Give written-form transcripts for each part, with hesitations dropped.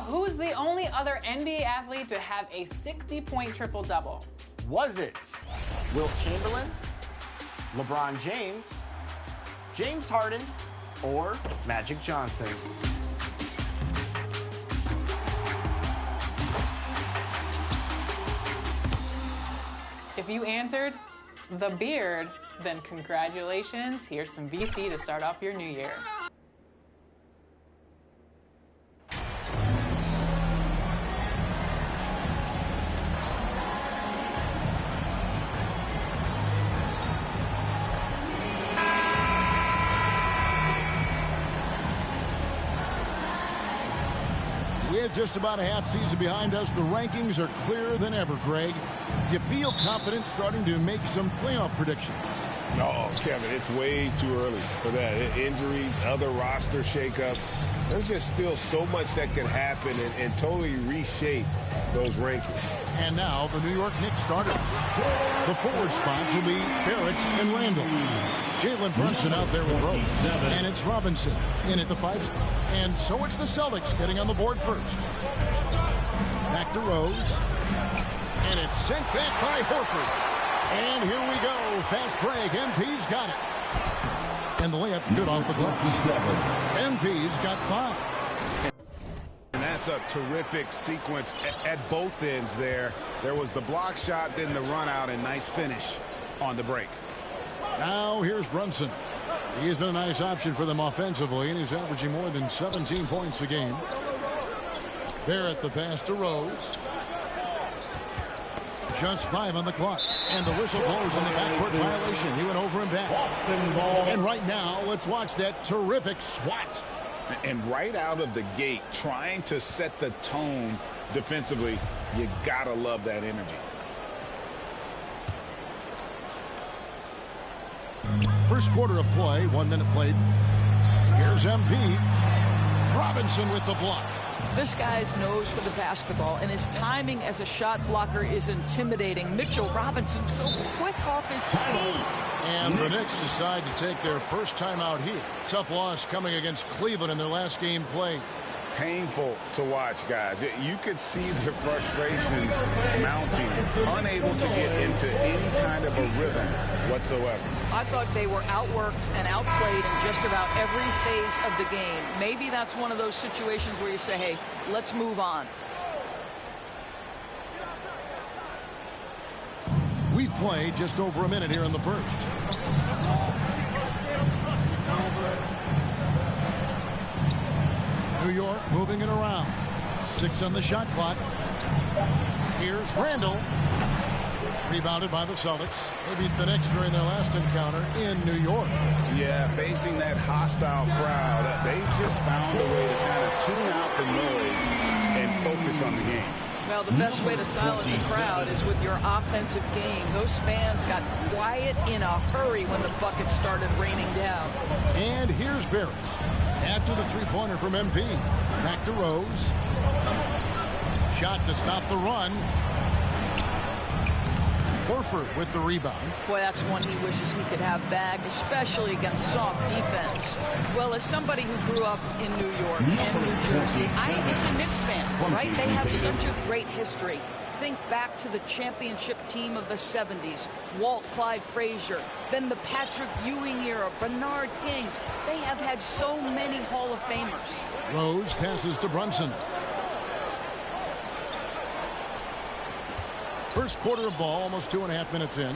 Now, who's the only other NBA athlete to have a 60-point triple-double? Was it Wilt Chamberlain, LeBron James, James Harden, or Magic Johnson? If you answered the beard, then congratulations. Here's some VC to start off your new year. With just about a half season behind us, the rankings are clearer than ever, Greg. Do you feel confident starting to make some playoff predictions? No, Kevin, it's way too early for that. Injuries, other roster shakeups. There's just still so much that could happen and totally reshape those rankings. And now the New York Knicks starters. The forward spots will be Barrett and Randall. Jalen Brunson out there with Rose. And it's Robinson in at the 5 spot. And so it's the Celtics getting on the board first. Back to Rose. And it's sent back by Horford. And here we go. Fast break. MP's got it. And the layup's good off the glass. MP's got 5. And that's a terrific sequence at both ends there. There was the block shot, then the run out, and nice finish on the break. Now here's Brunson. He's been a nice option for them offensively, and he's averaging more than 17 points a game. Barrett the pass to Rose. Just 5 on the clock. And the whistle blows on the backcourt violation. He went over and back. And right now, let's watch that terrific swat. And right out of the gate, trying to set the tone defensively, you gotta love that energy. First quarter of play, 1 minute played. Here's MP. Robinson with the block. This guy's nose for the basketball, and his timing as a shot blocker is intimidating. Mitchell Robinson so quick off his feet. And the Knicks decide to take their first time out here. Tough loss coming against Cleveland in their last game played. Painful to watch, guys. You could see the frustrations mounting, unable to get into any kind of a rhythm whatsoever. I thought they were outworked and outplayed in just about every phase of the game. Maybe that's one of those situations where you say, hey, let's move on. We've played just over a minute here in the first. New York moving it around. 6 on the shot clock. Here's Randall. Rebounded by the Celtics. They beat the Knicks during their last encounter in New York. Yeah, facing that hostile crowd, they just found a way to kind of tune out the noise and focus on the game. Well, the best way to silence a crowd is with your offensive game. Those fans got quiet in a hurry when the buckets started raining down. And here's Barrett. After the three-pointer from MP. Back to Rose. Shot to stop the run. Horford with the rebound. Boy, that's one he wishes he could have back, especially against soft defense. Well, as somebody who grew up in New York and New Jersey, it's a Knicks fan, right? They have such a great history. Think back to the championship team of the 70s. Walt Clyde Frazier, then the Patrick Ewing era, Bernard King. They have had so many Hall of Famers. Rose passes to Brunson. First quarter of ball, almost 2.5 minutes in.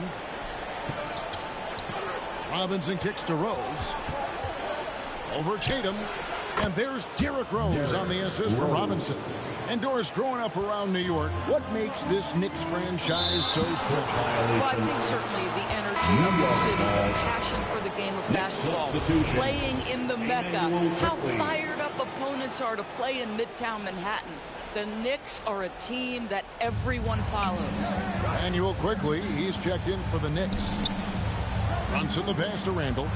Robinson kicks to Rose. Over Tatum. And there's Derrick Rose on the assist for Robinson. And Doris, growing up around New York, what makes this Knicks franchise so special? Well, I think certainly the energy of the city, the passion for the game of basketball, playing in the Mecca, how fired up opponents are to play in Midtown Manhattan. The Knicks are a team that everyone follows. Manuel quickly, he's checked in for the Knicks. Runs in the pass to Randall.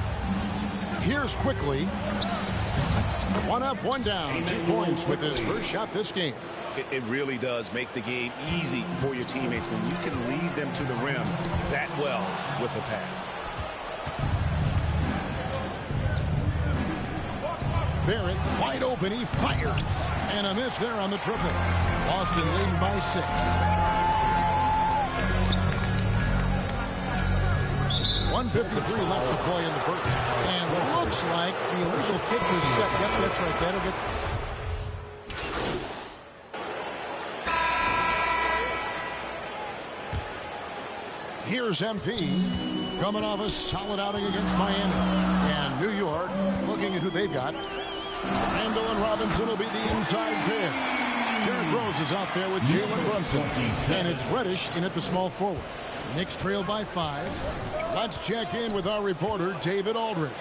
Here's quickly. 1 up, 1 down. 2 points with his first shot this game. It really does make the game easy for your teammates when you can lead them to the rim that well with a pass. Barrett wide open, he fires. And a miss there on the triple. Boston leading by 6. 1:53 left to play in the first. And looks like the illegal kick was set. Yep, that's right. That'll get... Here's MP coming off a solid outing against Miami. And New York looking at who they've got. Randall and Robinson will be the inside pair. Derrick Rose is out there with Jalen Brunson. And it's Reddish in at the small forward. Knicks trail by 5. Let's check in with our reporter, David Aldridge.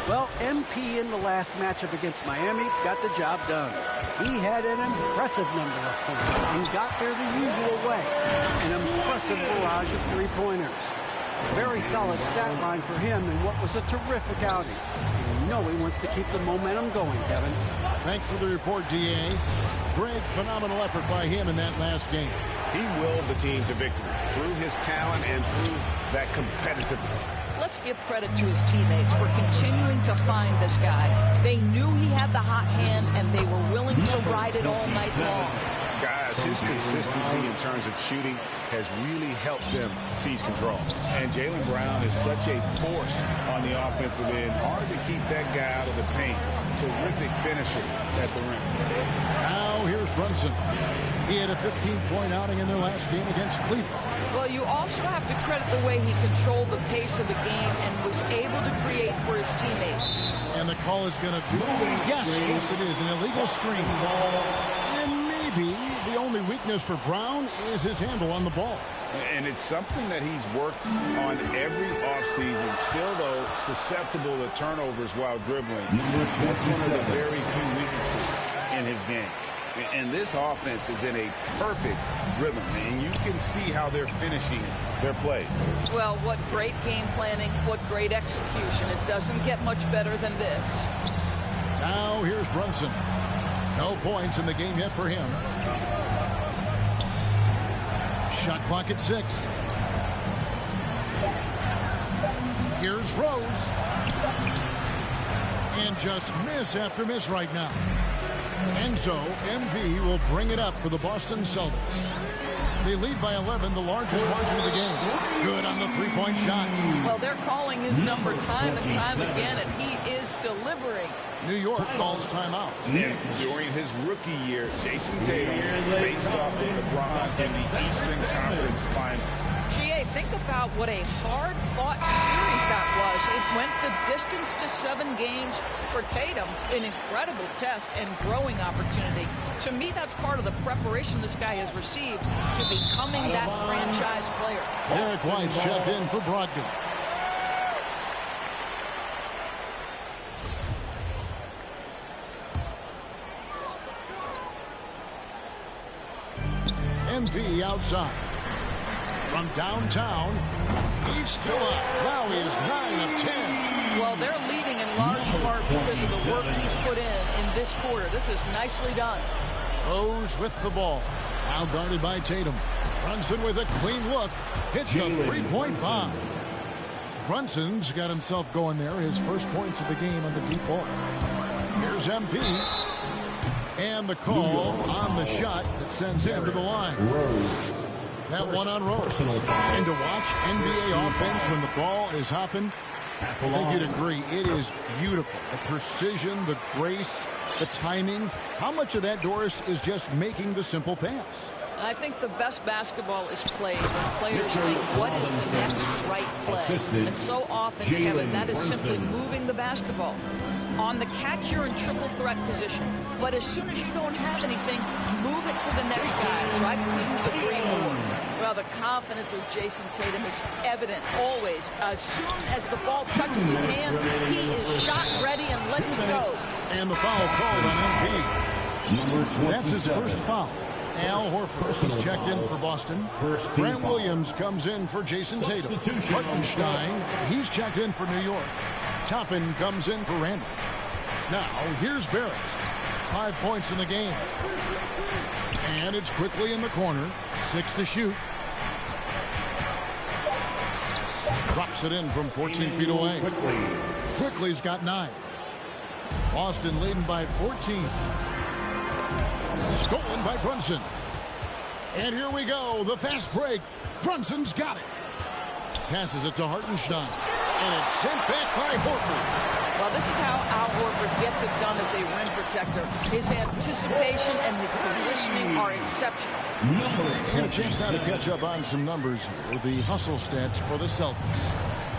Well, MP in the last matchup against Miami got the job done. He had an impressive number of points and got there the usual way. An impressive barrage of three-pointers. Very solid stat line for him in what was a terrific outing. And you know he wants to keep the momentum going, Kevin. Thanks for the report, D.A. Great, phenomenal effort by him in that last game. He willed the team to victory through his talent and through that competitiveness. Let's give credit to his teammates for continuing to find this guy. They knew he had the hot hand, and they were willing to ride it all night long. Guys, his consistency in terms of shooting has really helped them seize control. And Jaylen Brown is such a force on the offensive end. Hard to keep that guy out of the paint. Terrific finisher at the rim. Now here's Brunson. He had a 15-point outing in their last game against Cleveland. Well, you also have to credit the way he controlled the pace of the game and was able to create for his teammates. And the call is going to be, yes, it is, an illegal screen. And maybe the only weakness for Brown is his handle on the ball. And it's something that he's worked on every offseason. Still, though, susceptible to turnovers while dribbling. That's one of the very few weaknesses in his game. And this offense is in a perfect rhythm, and you can see how they're finishing their plays. Well, what great game planning, what great execution. It doesn't get much better than this. Now here's Brunson. No points in the game yet for him. Shot clock at 6. Here's Rose. And just miss after miss right now. And so, MV will bring it up for the Boston Celtics. They lead by 11, the largest margin of the game. Good on the three-point shot. Well, they're calling his number time and time again, and he is delivering. New York calls timeout. And during his rookie year, Jason Tatum faced off with LeBron in the Eastern Conference Final. GA, think about what a hard-fought series that was. It went the distance to 7 games for Tatum, an incredible test and growing opportunity. To me, that's part of the preparation this guy has received to becoming that franchise player. Derek White's checked in for Brogdon. MP outside. From downtown, he's still up. Now he is 9 of 10. Well, they're leading in large part because of the work he's put in this quarter. This is nicely done. Rose with the ball. Now guarded by Tatum. Brunson with a clean look. Hits the three-point bomb. Brunson's got himself going there. His first points of the game on the deep ball. Here's MP. And the call on the shot that sends him to the line. That one on Rose. And to watch NBA offense when the ball is hopping, I think you'd agree, it is beautiful. The precision, the grace, the timing. How much of that, Doris, is just making the simple pass? I think the best basketball is played when players think, what is the next right play? And so often, Kevin, that is simply moving the basketball. On the catch, you're in triple threat position. But as soon as you don't have anything, move it to the next guy. So I couldn't agree more. Well, the confidence of Jason Tatum is evident always. As soon as the ball touches his hands, he is shot ready and lets it go. And the foul called on MP. That's his first foul. Al Horford, he's checked in for Boston. Grant Williams comes in for Jason Tatum. Hartenstein, he's checked in for New York. Toppin comes in for Randall. Now, here's Barrett. 5 points in the game. And it's quickly in the corner. 6 to shoot. Drops it in from 14 feet away. Quickly's got 9. Boston leading by 14. Stolen by Brunson. And here we go. The fast break. Brunson's got it. Passes it to Hartenstein. And it's sent back by Horford. Well, this is how Al Horford gets it done as a rim protector. His anticipation and his positioning are exceptional. And a chance now to catch up on some numbers here. The hustle stats for the Celtics.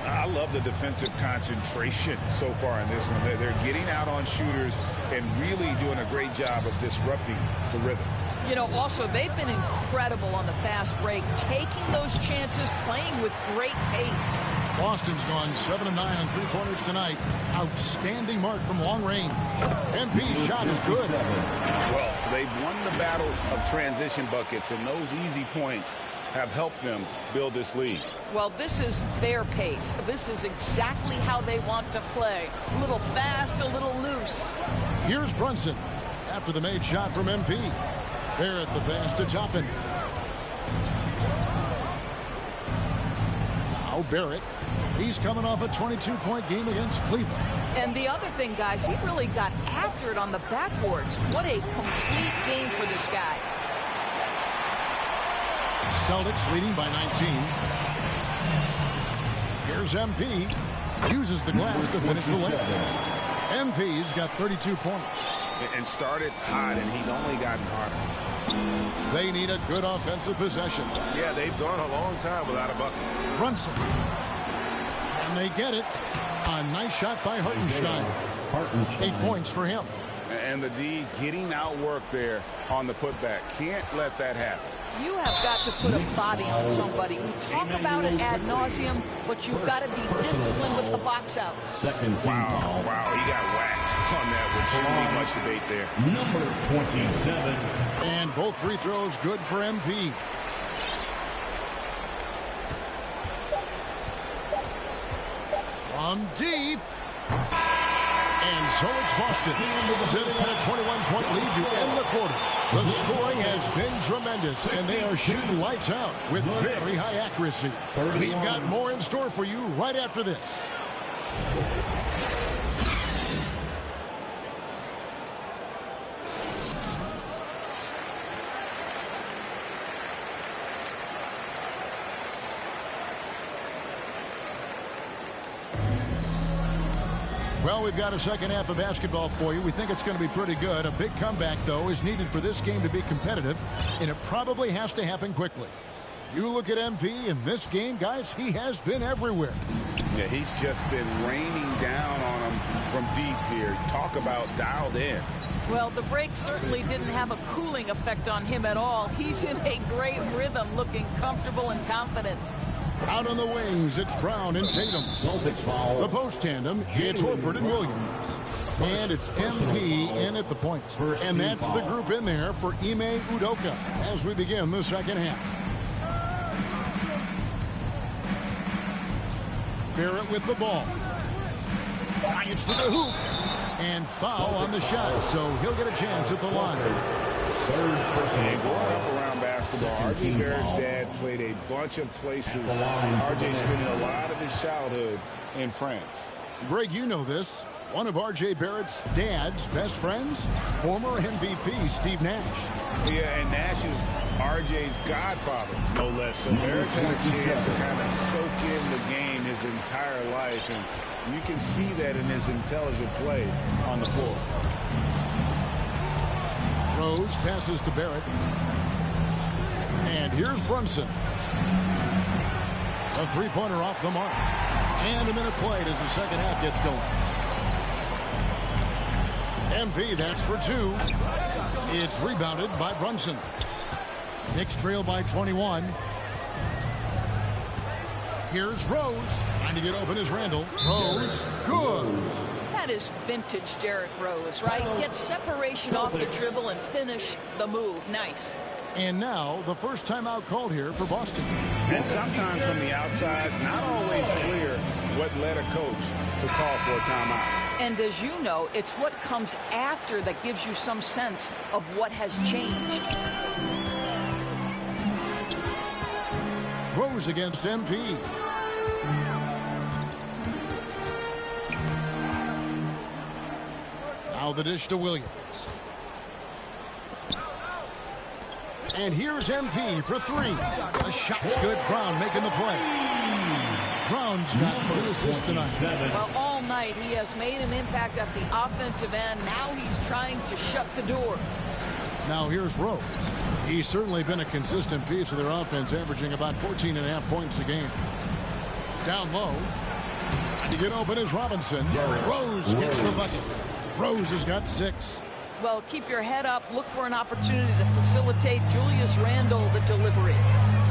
I love the defensive concentration so far in this one. They're getting out on shooters and really doing a great job of disrupting the rhythm. You know, also, they've been incredible on the fast break, taking those chances, playing with great pace. Boston's gone 7 of 9 on three-pointers tonight. Outstanding mark from long range. MP's shot is good. Well, they've won the battle of transition buckets, and those easy points have helped them build this lead. Well, this is their pace. This is exactly how they want to play. A little fast, a little loose. Here's Brunson after the made shot from MP. There at the pass to Toppin. Now Barrett. He's coming off a 22-point game against Cleveland. And the other thing, guys, he really got after it on the backboards. What a complete game for this guy. Celtics leading by 19. Here's MP. Uses the glass to finish the layup. MP's got 32 points. And started hot, and he's only gotten harder. They need a good offensive possession. Yeah, they've gone a long time without a bucket. Brunson. And they get it. A nice shot by Hartenstein. 8 points for him. And the D getting outworked there on the putback. Can't let that happen. You have got to put a body on somebody. We talk about it ad nauseum, but you've got to be disciplined with the box outs. Wow, he got whacked on that one. Shouldn't be much debate there. Number 27. And both free throws good for MP. From deep. And so it's Boston, sitting at a 21-point lead to end the quarter. The scoring has been tremendous, and they are shooting lights out with very high accuracy. We've got more in store for you right after this. Well, we've got a second half of basketball for you. We think it's going to be pretty good. A big comeback, though, is needed for this game to be competitive, and it probably has to happen quickly. You look at MP in this game, guys, he has been everywhere. Yeah, he's just been raining down on them from deep here. Talk about dialed in. Well, the break certainly didn't have a cooling effect on him at all. He's in a great rhythm, looking comfortable and confident. Out on the wings, it's Brown and Tatum. Celtics foul. The post tandem, it's Horford and Williams. And it's MP in at the point. And that's the group in there for Ime Udoka as we begin the second half. Barrett with the ball. Drives to the hoop. And foul on the shot, so he'll get a chance at the line. Third personal Growing up foul. around basketball, R.J. Barrett's dad played a bunch of places. R.J. spending a lot of his childhood in France. Greg, you know this. One of R.J. Barrett's dad's best friends, former MVP Steve Nash. Yeah, and Nash is R.J.'s godfather, no less. So Barrett's had a chance to kind of soak in the game his entire life, and you can see that in his intelligent play on the floor. Rose passes to Barrett. And here's Brunson. A three-pointer off the mark. And a minute played as the second half gets going. MP, that's for two. It's rebounded by Brunson. Knicks trail by 21. Here's Rose. Trying to get open is Randall. Rose, good. That is vintage Derrick Rose, right? Get separation off the dribble and finish the move. Nice. And now the first timeout called here for Boston. And sometimes from the outside, not always clear what led a coach to call for a timeout. And as you know, it's what comes after that gives you some sense of what has changed. Rose against MP. Now the dish to Williams. And here's MP for three. The shot's good. Brown making the play. Brown's got 3 assists tonight. Well, all night he has made an impact at the offensive end. Now he's trying to shut the door. Now here's Rose. He's certainly been a consistent piece of their offense, averaging about 14.5 points a game. Down low. To get open is Robinson. Rose gets the bucket. Rose has got 6. Well, keep your head up. Look for an opportunity to facilitate Julius Randle the delivery.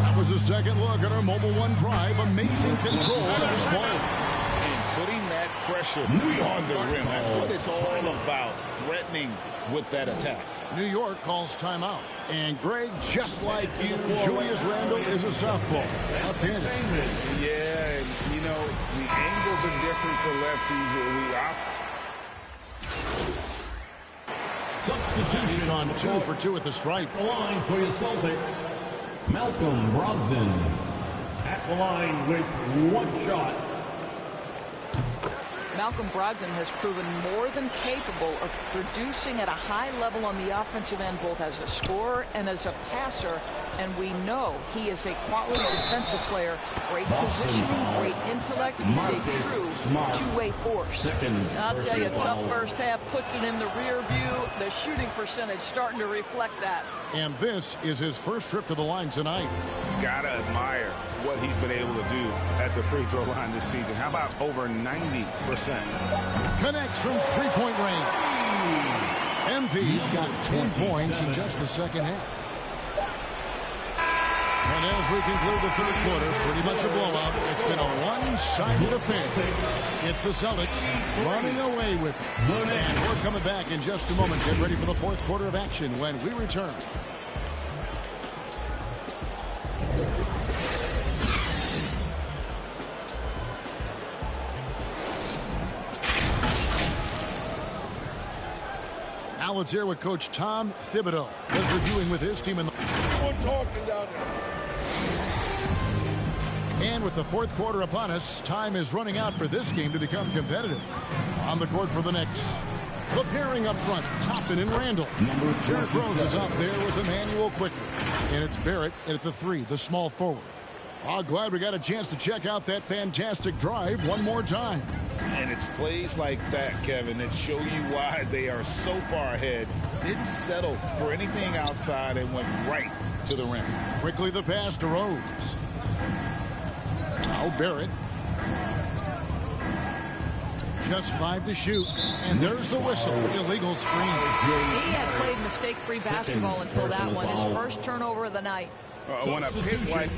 That was a second look at our Mobile One drive. Amazing control of this ball. And putting that pressure on the rim. That's what it's all about. Threatening with that attack. New York calls timeout. And Greg, just like you, Julius Randle is a southpaw. Left-handed. Yeah, and you know, the angles are different for lefties where we Substitution on 2 for 2 at the stripe. the line for your Celtics. Malcolm Brogdon at the line with 1 shot. Malcolm Brogdon has proven more than capable of producing at a high level on the offensive end, both as a scorer and as a passer. And we know he is a quality defensive player. Great positioning, great intellect. He's a true two-way force. I'll tell you, tough first half, puts it in the rear view. The shooting percentage starting to reflect that. And this is his first trip to the line tonight. gotta admire what he's been able to do at the free throw line this season. How about over 90%? Connects from three-point range. MP's got 10 points in just the second half. And as we conclude the third quarter, pretty much a blowout. It's been a one-sided affair. It's the Celtics running away with it. And we're coming back in just a moment. Get ready for the fourth quarter of action when we return. Now let's hear what Coach Tom Thibodeau is reviewing with his team in the... We're talking down there. And with the fourth quarter upon us, time is running out for this game to become competitive. On the court for the Knicks, the pairing up front, Toppin and Randle. Derrick Rose is out there with Emmanuel quickly. And it's Barrett at the 3, the small forward. Oh, glad we got a chance to check out that fantastic drive one more time. And it's plays like that, Kevin, that show you why they are so far ahead. Didn't settle for anything outside and went right to the rim. Quickly the pass to Rose. Now Barrett. Just 5 to shoot. And there's the whistle. Illegal screen. He had played mistake-free basketball until that one. His first turnover of the night. When a pick like...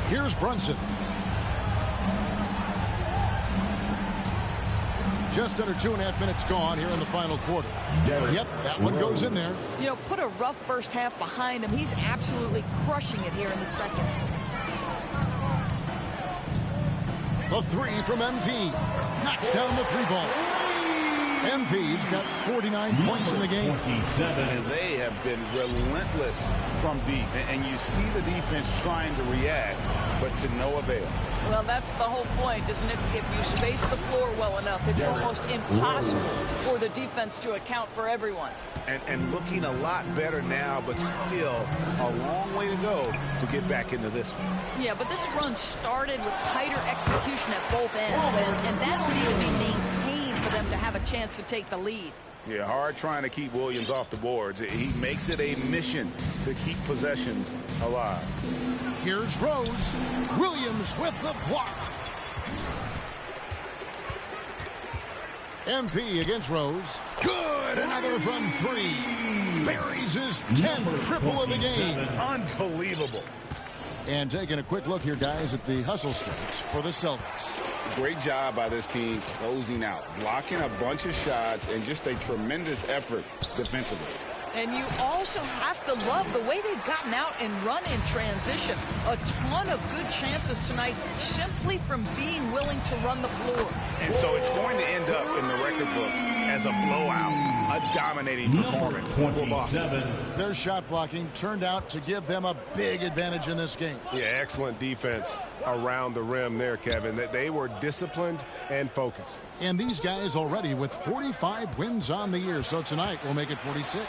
Here's Brunson. Just under 2.5 minutes gone here in the final quarter. Yep, that one goes in there. You know, put a rough first half behind him. He's absolutely crushing it here in the second. The 3 from MP. Knocks down the 3-ball. MP's got 49 points in the game. And they have been relentless from deep. And you see the defense trying to react, but to no avail. Well, that's the whole point, isn't it? If you space the floor well enough, it's almost impossible for the defense to account for everyone. And looking a lot better now, but still a long way to go to get back into this one. Yeah, but this run started with tighter execution at both ends, and that'll need to be maintained for them to have a chance to take the lead. Yeah, hard trying to keep Williams off the boards. He makes it a mission to keep possessions alive. Here's Rose. Williams with the block. MP against Rose. Good. Another from 3. Buries his 10th triple of the game. Unbelievable. And taking a quick look here, guys, at the hustle stats for the Celtics. Great job by this team closing out, blocking a bunch of shots, and just a tremendous effort defensively. And you also have to love the way they've gotten out and run in transition. A ton of good chances tonight simply from being willing to run the floor. And so it's going to end up in the record books as a blowout, a dominating performance for Boston. Their shot blocking turned out to give them a big advantage in this game. Yeah, excellent defense around the rim there, Kevin. That they were disciplined and focused. And these guys already with 45 wins on the year, so tonight we'll make it 46.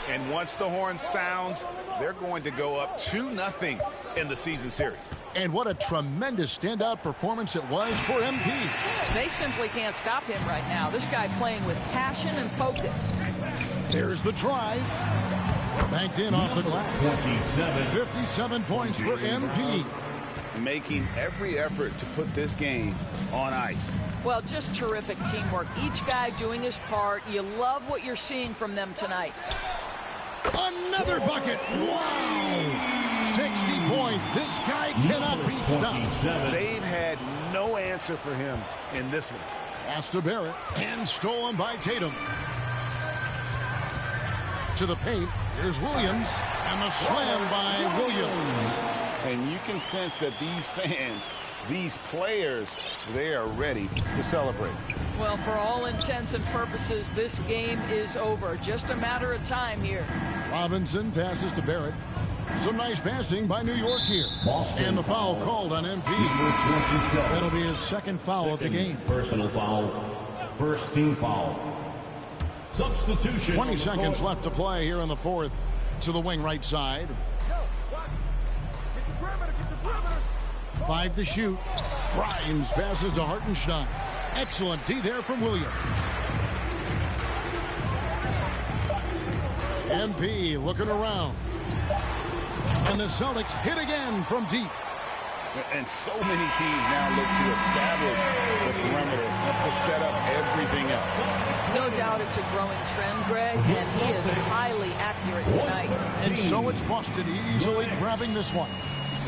And once the horn sounds, they're going to go up 2-0 in the season series. And what a tremendous standout performance it was for MP. They simply can't stop him right now. This guy playing with passion and focus. There's the drive. Banked in off the glass. 57 points for MP. Making every effort to put this game on ice. Well, just terrific teamwork. Each guy doing his part. You love what you're seeing from them tonight. Another bucket. Wow. 60 points. This guy cannot be stopped. They've had no answer for him in this one. Pass to Barrett and stolen by Tatum. To the paint. Here's Williams. And the slam by Williams. And you can sense that these fans, these players, they are ready to celebrate. Well, for all intents and purposes, this game is over. Just a matter of time here. Robinson passes to Barrett. Some nice passing by New York here. Boston and the foul called on MP. That'll be his second foul of the game. Personal foul. First team foul. Substitution. 20 seconds left to play here in the fourth. To the wing right side. 5 to shoot. Grimes passes to Hartenstein. Excellent D there from Williams. MP looking around. And the Celtics hit again from deep. And so many teams now look to establish the perimeter to set up everything else. No doubt it's a growing trend, Greg, and he is highly accurate tonight. And so it's Boston easily grabbing this one.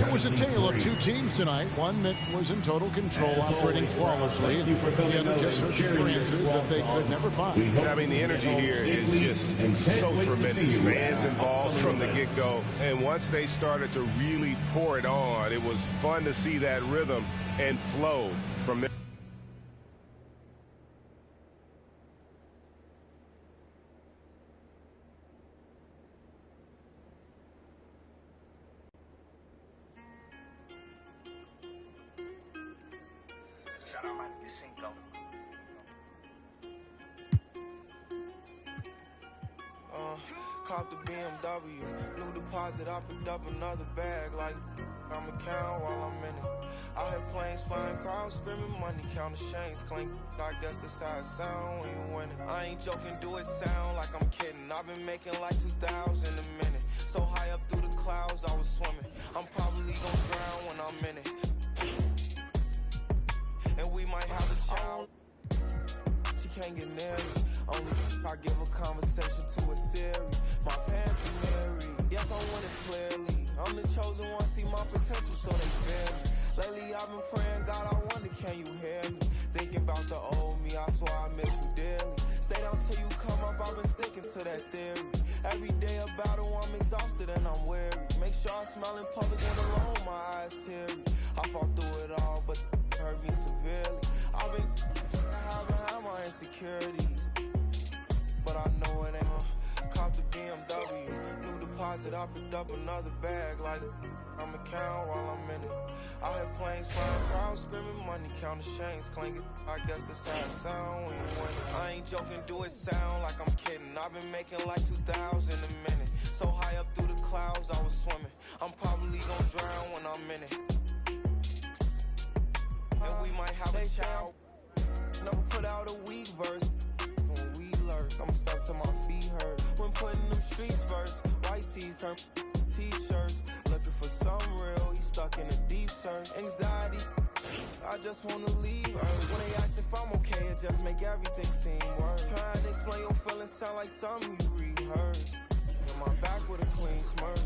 It was a tale of two teams tonight, one that was in total control, operating flawlessly, and the other just searching for answers that they could never find. I mean, the energy here is just so tremendous. Fans involved from the get-go. And once they started to really pour it on, it was fun to see that rhythm and flow from there. Cop the BMW, new deposit, I picked up another bag like I'm a count while I'm in it. I hear planes flying, crowds screaming, money counting chains clink. I guess that's how it sound when you winning. I ain't joking, do it sound like I'm kidding. I've been making like 2,000 a minute. So high up through the clouds, I was swimming. I'm probably gonna drown when I'm in it. And we might have a child. She can't get near me. Only I give a conversation to a Siri. My parents are married. Yes, I want it clearly. I'm the chosen one, see my potential, so they fear me. Lately, I've been praying, God, I wonder, can you hear me? Thinking about the old me, I swear I miss you dearly. Stay down till you come up, I've been sticking to that theory. Every day a battle, I'm exhausted and I'm weary. Make sure I smile in public when alone, my eyes teary. I fought through it all, but it hurt me severely. I've been having my insecurities, but I know it ain't. Cop the BMW, new deposit, I picked up another bag like I'm a count while I'm in it. I hear planes flying, crowds screaming, money counting chains clanking. I guess that's how it sound when you win. I ain't joking, do it sound like I'm kidding. I've been making like 2,000 a minute. So high up through the clouds, I was swimming. I'm probably gonna drown when I'm in it. And we might have a child. Never put out a weak verse. When we lurk, I'm stuck to my feet hurt. When putting them streets first, white tees turn t-shirts. Looking for some real, he stuck in a deep search. Anxiety, I just wanna leave her. When they ask if I'm okay, it just make everything seem worse. Trying to explain your feelings sound like something you rehearsed. In my back with a clean smirk.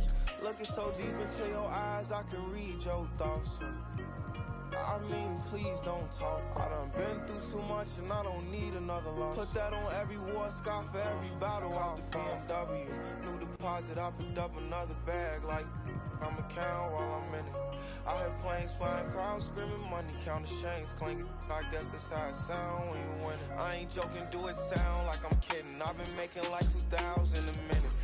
Looking so deep into your eyes, I can read your thoughts. I mean, please don't talk. I done been through too much and I don't need another loss. Put that on every war scar for every battle. Out the BMW, new deposit, I picked up another bag like I'ma count while I'm in it. I hear planes flying, crowds screaming, money counting chains clinking. I guess that's how it sound when you win it. I ain't joking, do it sound like I'm kidding. I've been making like 2,000 a minute.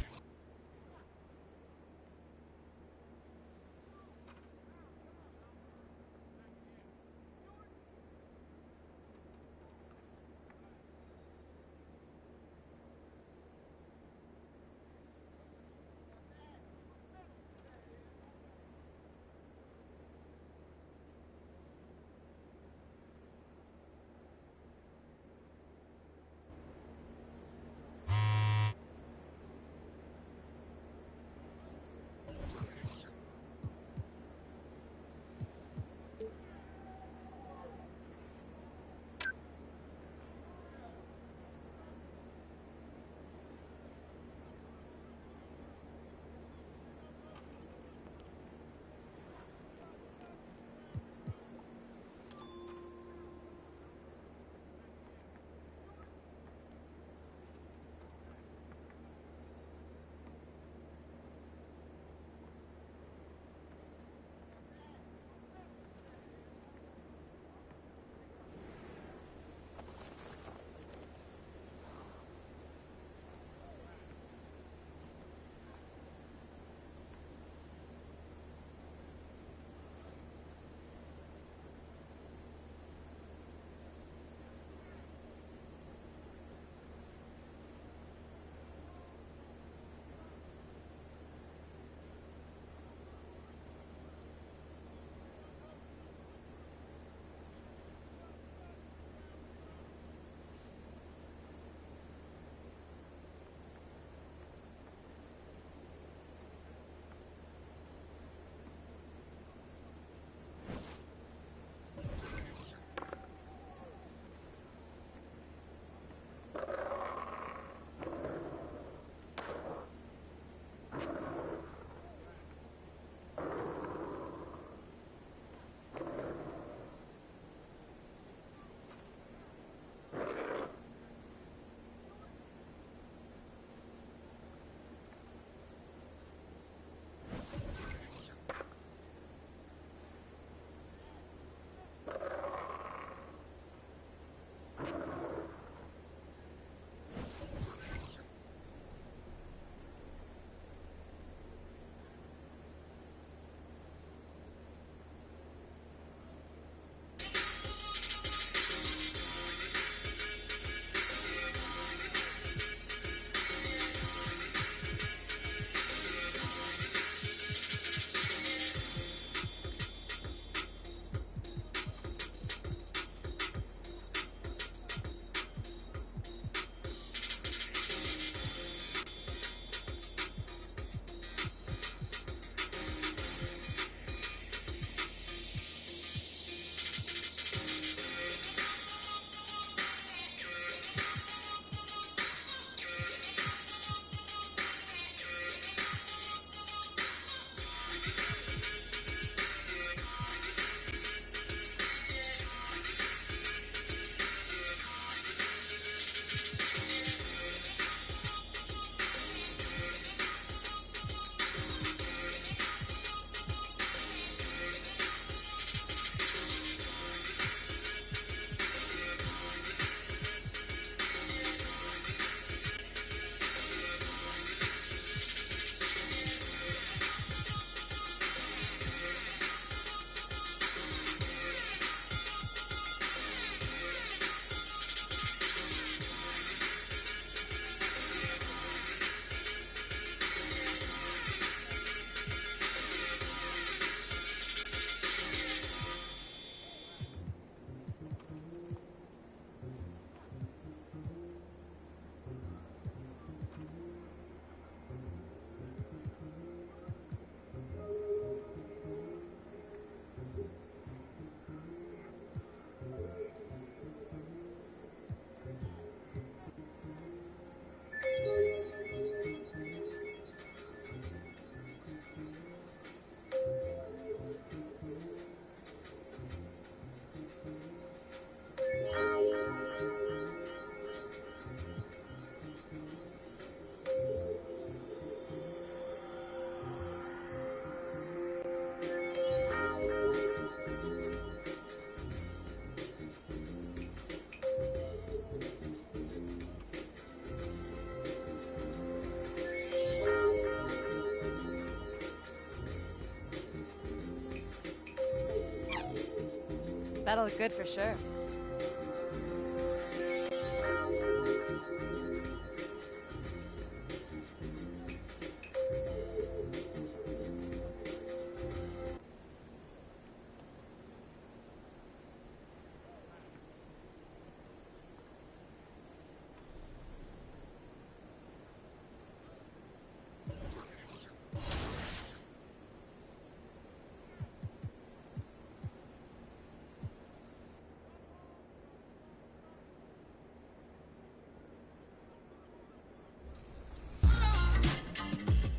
That'll look good for sure.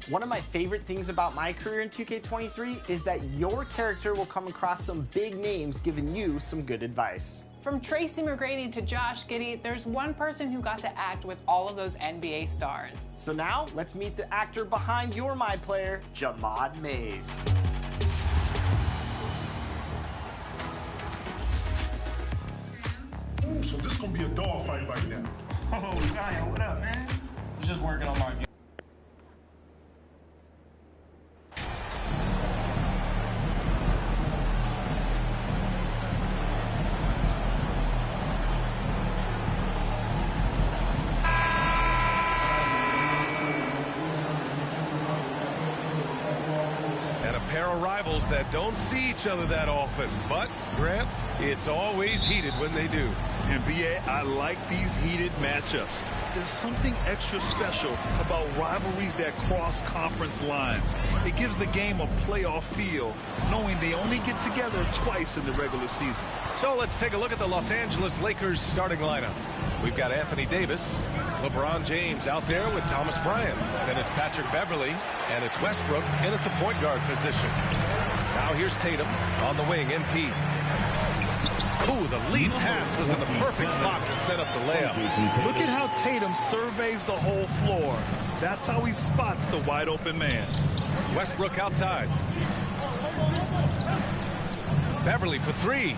One of my favorite things about my career in 2K23 is that your character will come across some big names giving you some good advice. From Tracy McGrady to Josh Giddey, there's one person who got to act with all of those NBA stars. So now, let's meet the actor behind your My Player, Jamad Mays. Ooh, so this gonna be a dog fight right now. Oh, Zion, what up, man? Just working on my game. Rivals that don't see each other that often, but Grant, it's always heated when they do. And BA, I like these heated matchups. There's something extra special about rivalries that cross conference lines. It gives the game a playoff feel, knowing they only get together twice in the regular season. So let's take a look at the Los Angeles Lakers starting lineup. We've got Anthony Davis, LeBron James out there with Thomas Bryant. Then it's Patrick Beverly, and it's Westbrook in at the point guard position. Now here's Tatum on the wing, MP. Ooh, the lead pass was in the perfect spot to set up the layup. Look at how Tatum surveys the whole floor. That's how he spots the wide open man. Westbrook outside. Beverly for three.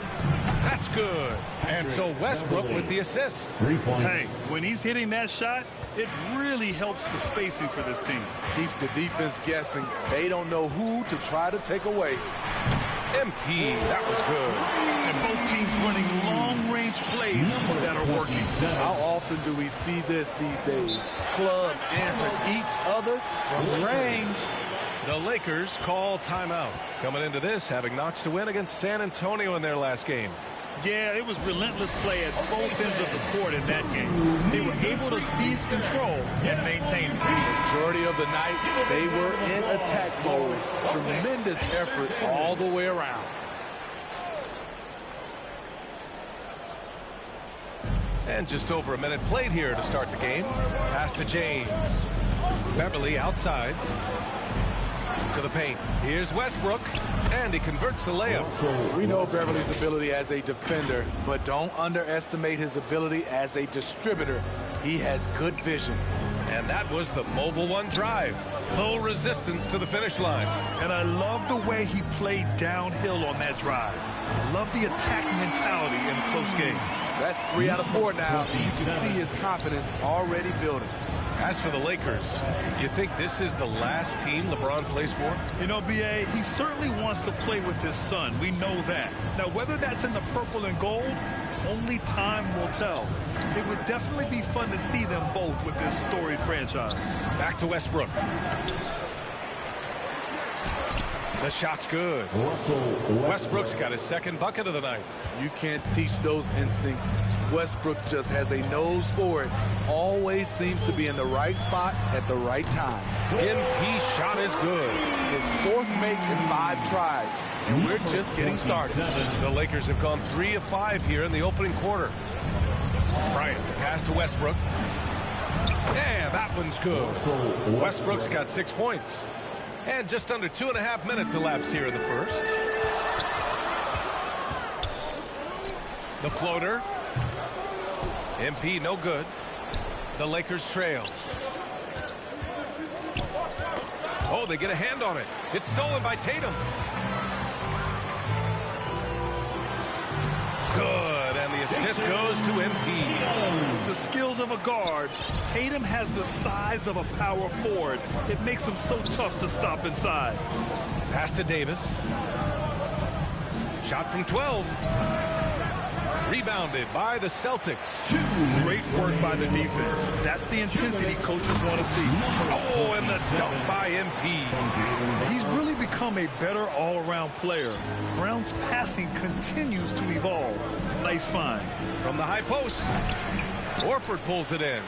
That's good. And so Westbrook with the assist. Hey, when he's hitting that shot, it really helps the spacing for this team. Keeps the defense guessing. They don't know who to try to take away. MP, that was good. And both teams running long-range plays that are working. How often do we see this these days? Clubs answer each other from range. The Lakers call timeout. Coming into this, having notched a win against San Antonio in their last game. Yeah, it was relentless play at both ends of the court in that game. They were able to seize control and maintain it. Majority of the night, they were in attack mode. Tremendous effort all the way around. And just over a minute played here to start the game. Pass to James. Beverly outside. To the paint. Here's Westbrook, and he converts the layup. We know Beverly's ability as a defender, but don't underestimate his ability as a distributor. He has good vision. And that was the Mobile One drive. Low resistance to the finish line. And I love the way he played downhill on that drive. Love the attack mentality in a close game. That's 3 out of 4 now. You can see his confidence already building. As for the Lakers, you think this is the last team LeBron plays for? You know, BA, he certainly wants to play with his son. We know that. Now, whether that's in the purple and gold, only time will tell. It would definitely be fun to see them both with this storied franchise. Back to Westbrook. The shot's good. Westbrook's got his second bucket of the night. You can't teach those instincts. Westbrook just has a nose for it. Always seems to be in the right spot at the right time. MP shot is good. His fourth make in 5 tries. And we're just getting started. The Lakers have gone 3 of 5 here in the opening quarter. Bryant, the pass to Westbrook. Yeah, that one's good. Westbrook's got 6 points. And just under 2.5 minutes elapsed here in the first. The floater. MP no good. The Lakers trail. Oh, they get a hand on it. It's stolen by Tatum. Good, and the assist goes to MP. With the skills of a guard, Tatum has the size of a power forward. It makes him so tough to stop inside. Pass to Davis. Shot from 12. rebounded by the Celtics. Great work by the defense. That's the intensity coaches want to see. Oh, and the dunk by MP. He's really become a better all-around player. Brown's passing continues to evolve. Nice find. From the high post, Horford pulls it in.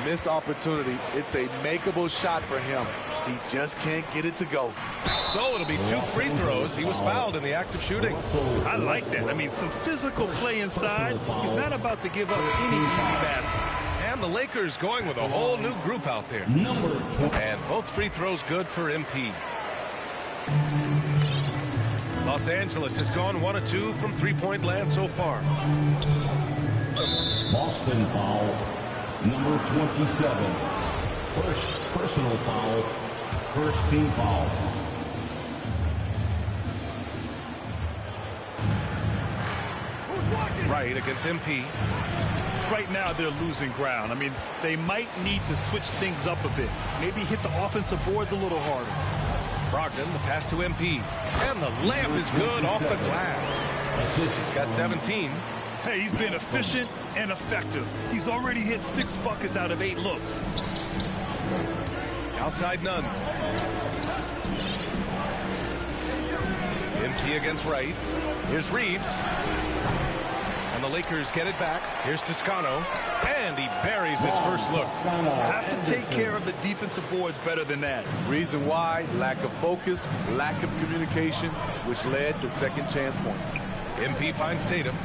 Missed opportunity. It's a makeable shot for him. He just can't get it to go. So it'll be 2 free throws. He was fouled in the act of shooting. I like that. I mean, some physical play inside. He's not about to give up any easy baskets. And the Lakers going with a whole new group out there. And both free throws good for MP. Los Angeles has gone 1 of 2 from three-point land so far. Boston foul, number 27. First personal foul, first team foul. Right against MP. Right now, they're losing ground. I mean, they might need to switch things up a bit. Maybe hit the offensive boards a little harder. Brogdon, the pass to MP. And the layup is good off the glass. He's got 17. Hey, he's been efficient and effective. He's already hit 6 buckets out of 8 looks. Outside none. MP against Wright. Here's Reeves. And the Lakers get it back. Here's Toscano. And he buries his first look. Have to take care of the defensive boards better than that. Reason why, lack of focus, lack of communication, which led to second chance points. MP finds Tatum.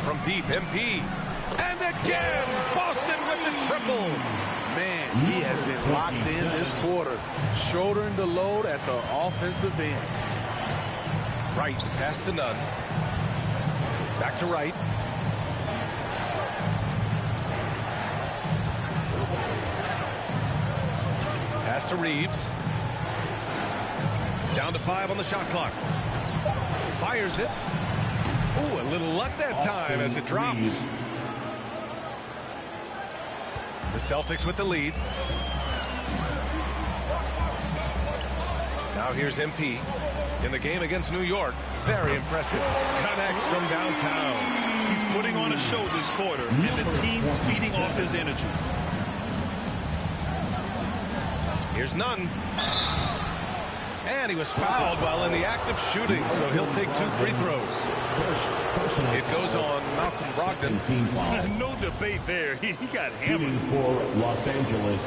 From deep, MP. And again, Boston with the triple. Man, he has been locked in this quarter, shouldering the load at the offensive end. Wright, pass to Nunn. Back to Wright. Pass to Reeves. Down to 5 on the shot clock. Fires it. Ooh, a little luck that time as it drops. The Celtics with the lead. Now here's MP. In the game against New York, very impressive. Connects from downtown. He's putting on a show this quarter, and the team's feeding off his energy. Here's Nunn. And he was fouled while in the act of shooting, so he'll take 2 free throws. It goes on Malcolm Brogdon. No debate there. He got hammered. For Los Angeles,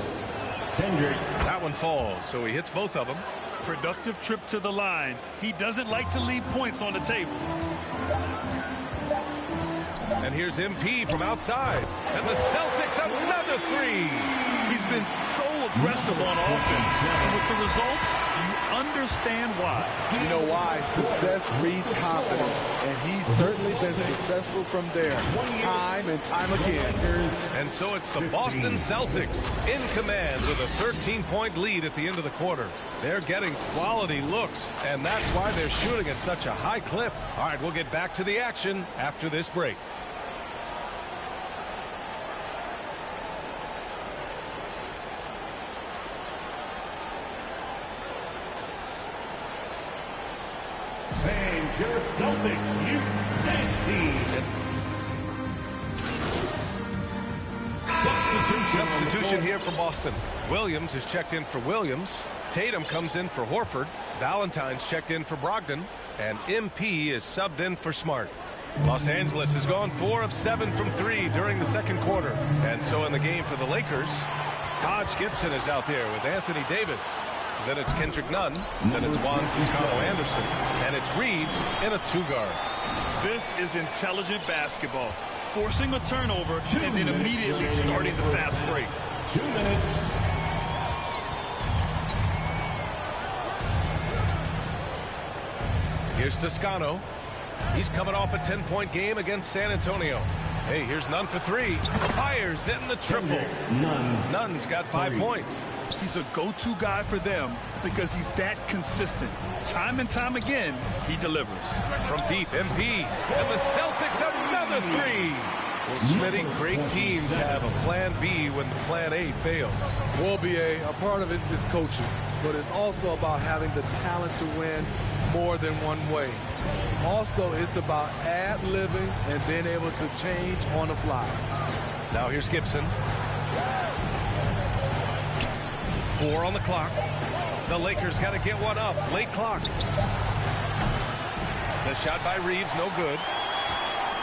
Kendrick. That one falls, so he hits both of them. Productive trip to the line. He doesn't like to leave points on the table. And here's MP from outside. And the Celtics another 3. He's been so aggressive on offense. And with the results, you understand why. You know why? Success breeds confidence. And he's certainly been successful from there, time and time again. And so it's the Boston Celtics in command with a 13-point lead at the end of the quarter. They're getting quality looks, and that's why they're shooting at such a high clip. All right, we'll get back to the action after this break. And your Celtics, you nasty. Substitution here for Boston. Williams is checked in for Williams. Tatum comes in for Horford. Valentine's checked in for Brogdon. And MP is subbed in for Smart. Los Angeles has gone 4 of 7 from 3 during the second quarter. And so in the game for the Lakers, Taj Gibson is out there with Anthony Davis. Then it's Kendrick Nunn. Then it's Juan Toscano-Anderson. And it's Reeves in a 2-guard. This is intelligent basketball. Forcing a turnover and then immediately starting the fast break. 2 minutes. Here's Toscano. He's coming off a 10-point game against San Antonio. Hey, here's Nunn for 3. Fires in the triple. Nunn's got 5 points. He's a go-to guy for them because he's that consistent. Time and time again, he delivers. From deep, MP. And the Celtics another 3. Well, Smitty, great teams have a plan B when the plan A fails. Well, BA, a part of it is coaching. but it's also about having the talent to win more than one way. Also, it's about ad-libbing and being able to change on the fly. Now here's Gibson. 4 on the clock. The Lakers got to get one up. Late clock. The shot by Reeves, no good.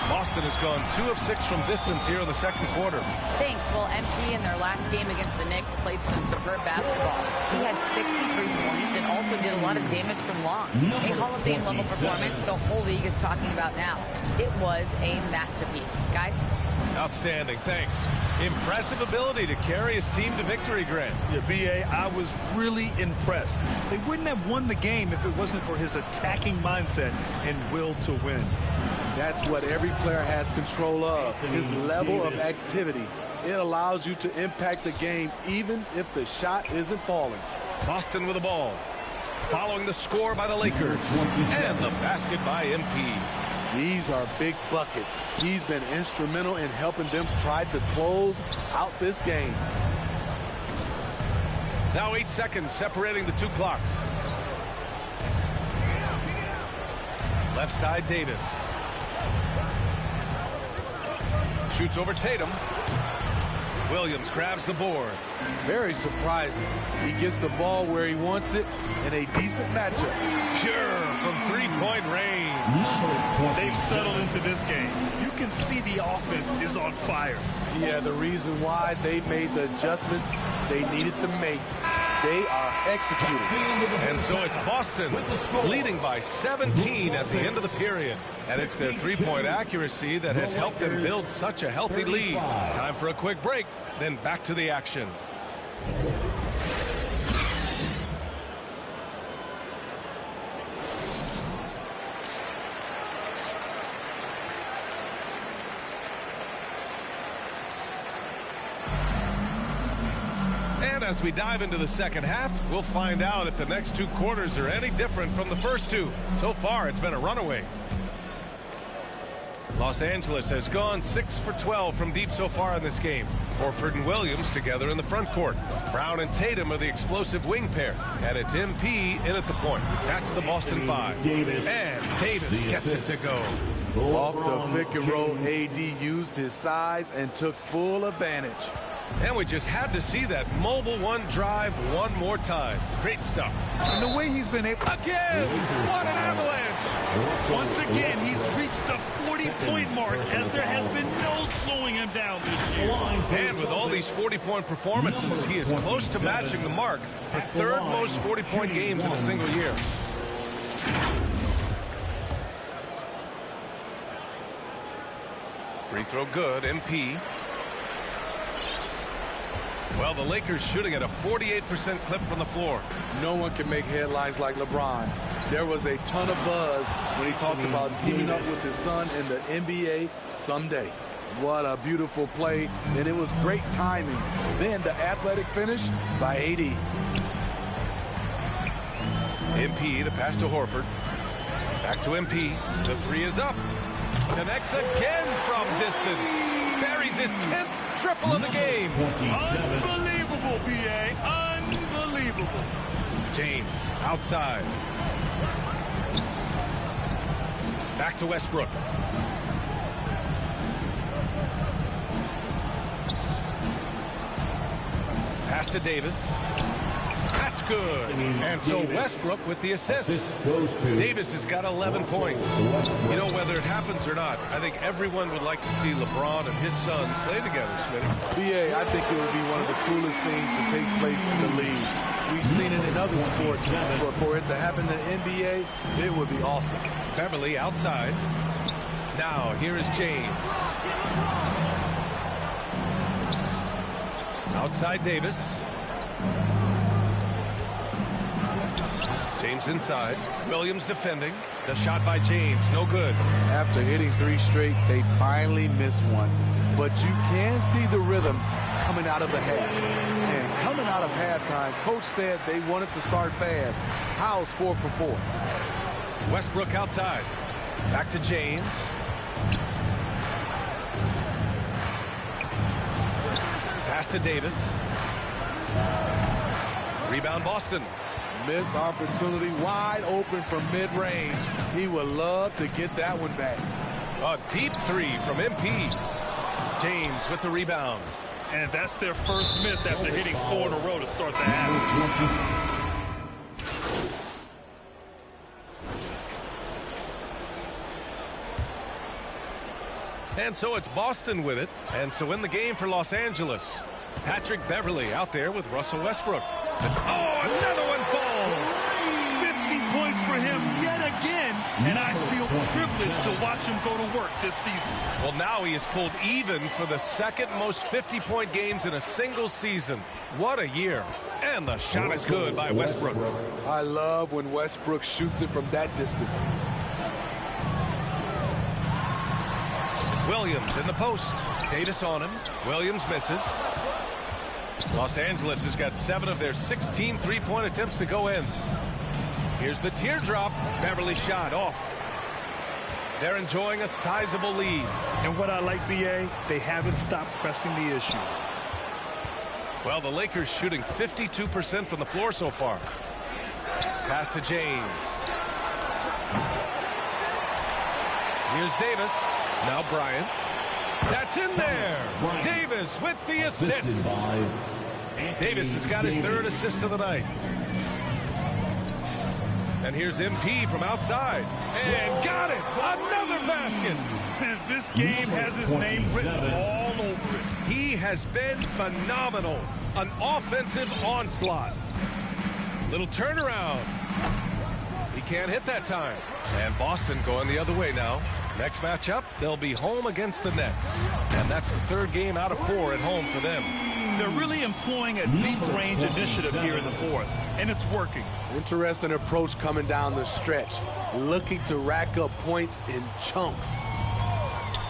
Boston has gone 2 of 6 from distance here in the second quarter. Thanks. Well, MP in their last game against the Knicks played some superb basketball. He had 63 points and also did a lot of damage from long. A Hall of Fame level performance the whole league is talking about now. It was a masterpiece. Guys? Outstanding, thanks. Impressive ability to carry his team to victory, Grant. Yeah, B.A., I was really impressed. They wouldn't have won the game if it wasn't for his attacking mindset and will to win. That's what every player has control of, his level of activity. It allows you to impact the game even if the shot isn't falling. Boston with the ball. Following the score by the Lakers. And the basket by MP. These are big buckets. He's been instrumental in helping them try to close out this game. Now 8 seconds separating the 2 clocks. Left side, Davis. Shoots over Tatum. Williams grabs the board. Very surprising. He gets the ball where he wants it in a decent matchup. Pure from 3-point range. They've settled into this game. You can see the offense is on fire. Yeah, the reason why they made the adjustments they needed to make. They are executing. And so it's Boston leading by 17 at the end of the period. And it's their 3-point accuracy that has helped them build such a healthy lead. Time for a quick break, then back to the action. And as we dive into the second half, we'll find out if the next 2 quarters are any different from the first 2. So far, it's been a runaway. Los Angeles has gone 6 for 12 from deep so far in this game. Horford and Williams together in the front court. Brown and Tatum are the explosive wing pair. And it's MP in at the point. That's the Boston 5. And Davis gets it to go. Off the pick and roll, AD used his size and took full advantage. And we just had to see that mobile one drive one more time. Great stuff. And the way he's been able... Again! What an avalanche! Once again, he's reached the 40-point mark as there has been no slowing him down this year. And with all these 40-point performances, he is close to matching the mark for 3rd most 40-point games in a single year. Free throw good, MP. Well, the Lakers shooting at a 48% clip from the floor. No one can make headlines like LeBron. There was a ton of buzz when he talked about teaming up with his son in the NBA someday. What a beautiful play, and it was great timing. Then the athletic finish by AD. MP, the pass to Horford. Back to MP. The 3 is up. Connects again from distance. Buries his 10th triple of the game. Unbelievable, B.A. Unbelievable. James outside. Back to Westbrook. Pass to Davis. That's good. And so Westbrook with the assist. Davis has got 11 points. You know, whether it happens or not, I think everyone would like to see LeBron and his son play together, Smitty. BA, I think it would be one of the coolest things to take place in the league. We've seen it in other sports, but for it to happen in the NBA, it would be awesome. Beverly outside. Now, here is James. Outside Davis. James inside. Williams defending. The shot by James, no good. After hitting 3 straight, they finally missed one. But you can see the rhythm coming out of the half. And coming out of halftime, coach said they wanted to start fast. How's 4 for 4? Westbrook outside. Back to James. Pass to Davis. Rebound Boston. Missed opportunity, wide open from mid-range. He would love to get that one back. A deep three from MP. James with the rebound. And that's their first miss after hitting 4 in a row to start the half. And so it's Boston with it. And so in the game for Los Angeles, Patrick Beverley out there with Russell Westbrook. Oh, another one falls. 50 points for him yet again. And I feel privileged to watch him go to work this season. Well, now he has pulled even for the second most 50-point games in a single season. What a year. And the shot is good by Westbrook. I love when Westbrook shoots it from that distance. Williams in the post. Davis on him. Williams misses. Los Angeles has got 7 of their 16 three-point attempts to go in. Here's the teardrop. Beverly shot off. They're enjoying a sizable lead. And what I like, B.A., they haven't stopped pressing the issue. Well, the Lakers shooting 52% from the floor so far. Pass to James. Here's Davis. Now Bryant. That's in there. Davis with the assist. Davis has got his 3rd assist of the night. And here's MP from outside. And got it. Another basket. This game has his name written all over it. He has been phenomenal. An offensive onslaught. Little turnaround. He can't hit that time. And Boston going the other way now. Next matchup, they'll be home against the Nets. And that's the 3rd game out of 4 at home for them. They're really employing a deep range initiative here in the 4th, and it's working. Interesting approach coming down the stretch, looking to rack up points in chunks.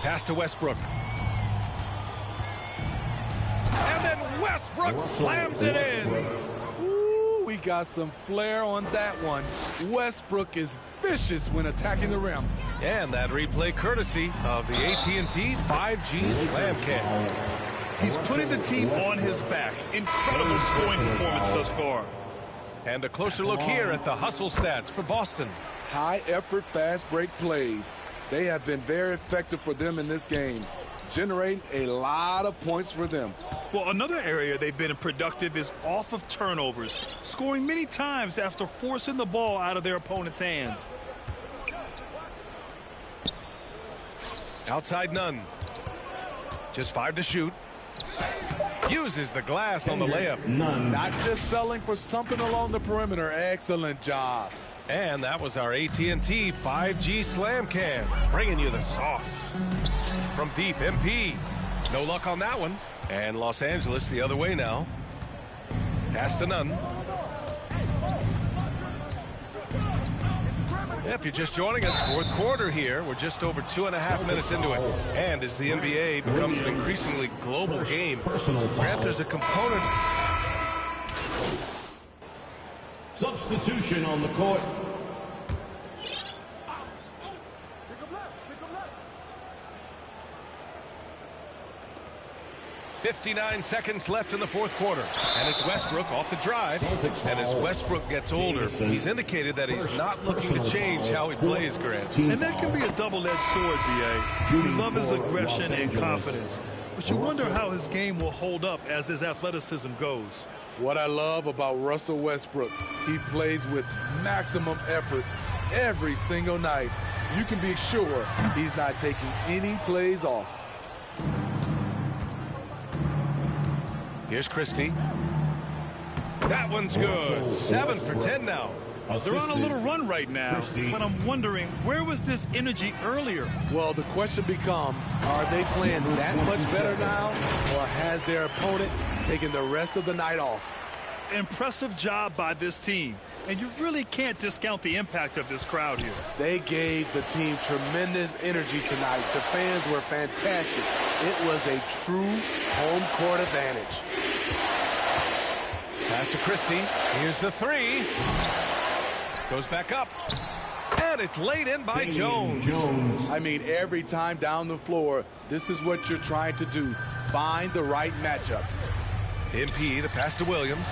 Pass to Westbrook. And then Westbrook slams it in. Ooh, we got some flair on that one. Westbrook is vicious when attacking the rim. And that replay courtesy of the AT&T 5G Slam Cam. He's putting the team on his back. Incredible scoring performance thus far. And a closer look here at the hustle stats for Boston. High effort, fast break plays. They have been very effective for them in this game, generating a lot of points for them. Well, another area they've been productive is off of turnovers, scoring many times after forcing the ball out of their opponent's hands. Outside none. Just 5 to shoot. Uses the glass on the layup. Not just selling for something along the perimeter. Excellent job. And that was our AT&T 5G Slam Cam, bringing you the sauce. From deep, MP. No luck on that one. And Los Angeles the other way now. Pass to none. If you're just joining us, 4th quarter here. We're just over 2.5 minutes into it. And as the NBA becomes an increasingly global game, Grant, there's a component. Substitution on the court. 59 seconds left in the 4th quarter. And it's Westbrook off the drive. And as Westbrook gets older, he's indicated that he's not looking to change how he plays, Grant. And that can be a double-edged sword, B.A. We love his aggression and confidence. But you wonder how his game will hold up as his athleticism goes. What I love about Russell Westbrook, he plays with maximum effort every single night. You can be sure he's not taking any plays off. Here's Christie. That one's good. 7 for 10 now. They're on a little run right now, but I'm wondering, where was this energy earlier? Well, the question becomes, are they playing that much better now, or has their opponent taken the rest of the night off? Impressive job by this team, and you really can't discount the impact of this crowd here. They gave the team tremendous energy tonight. The fans were fantastic. It was a true home court advantage. Pass to Christie. Here's the 3. Goes back up. And it's laid in by Jones. I mean, every time down the floor, this is what you're trying to do. Find the right matchup. MP, the pass to Williams.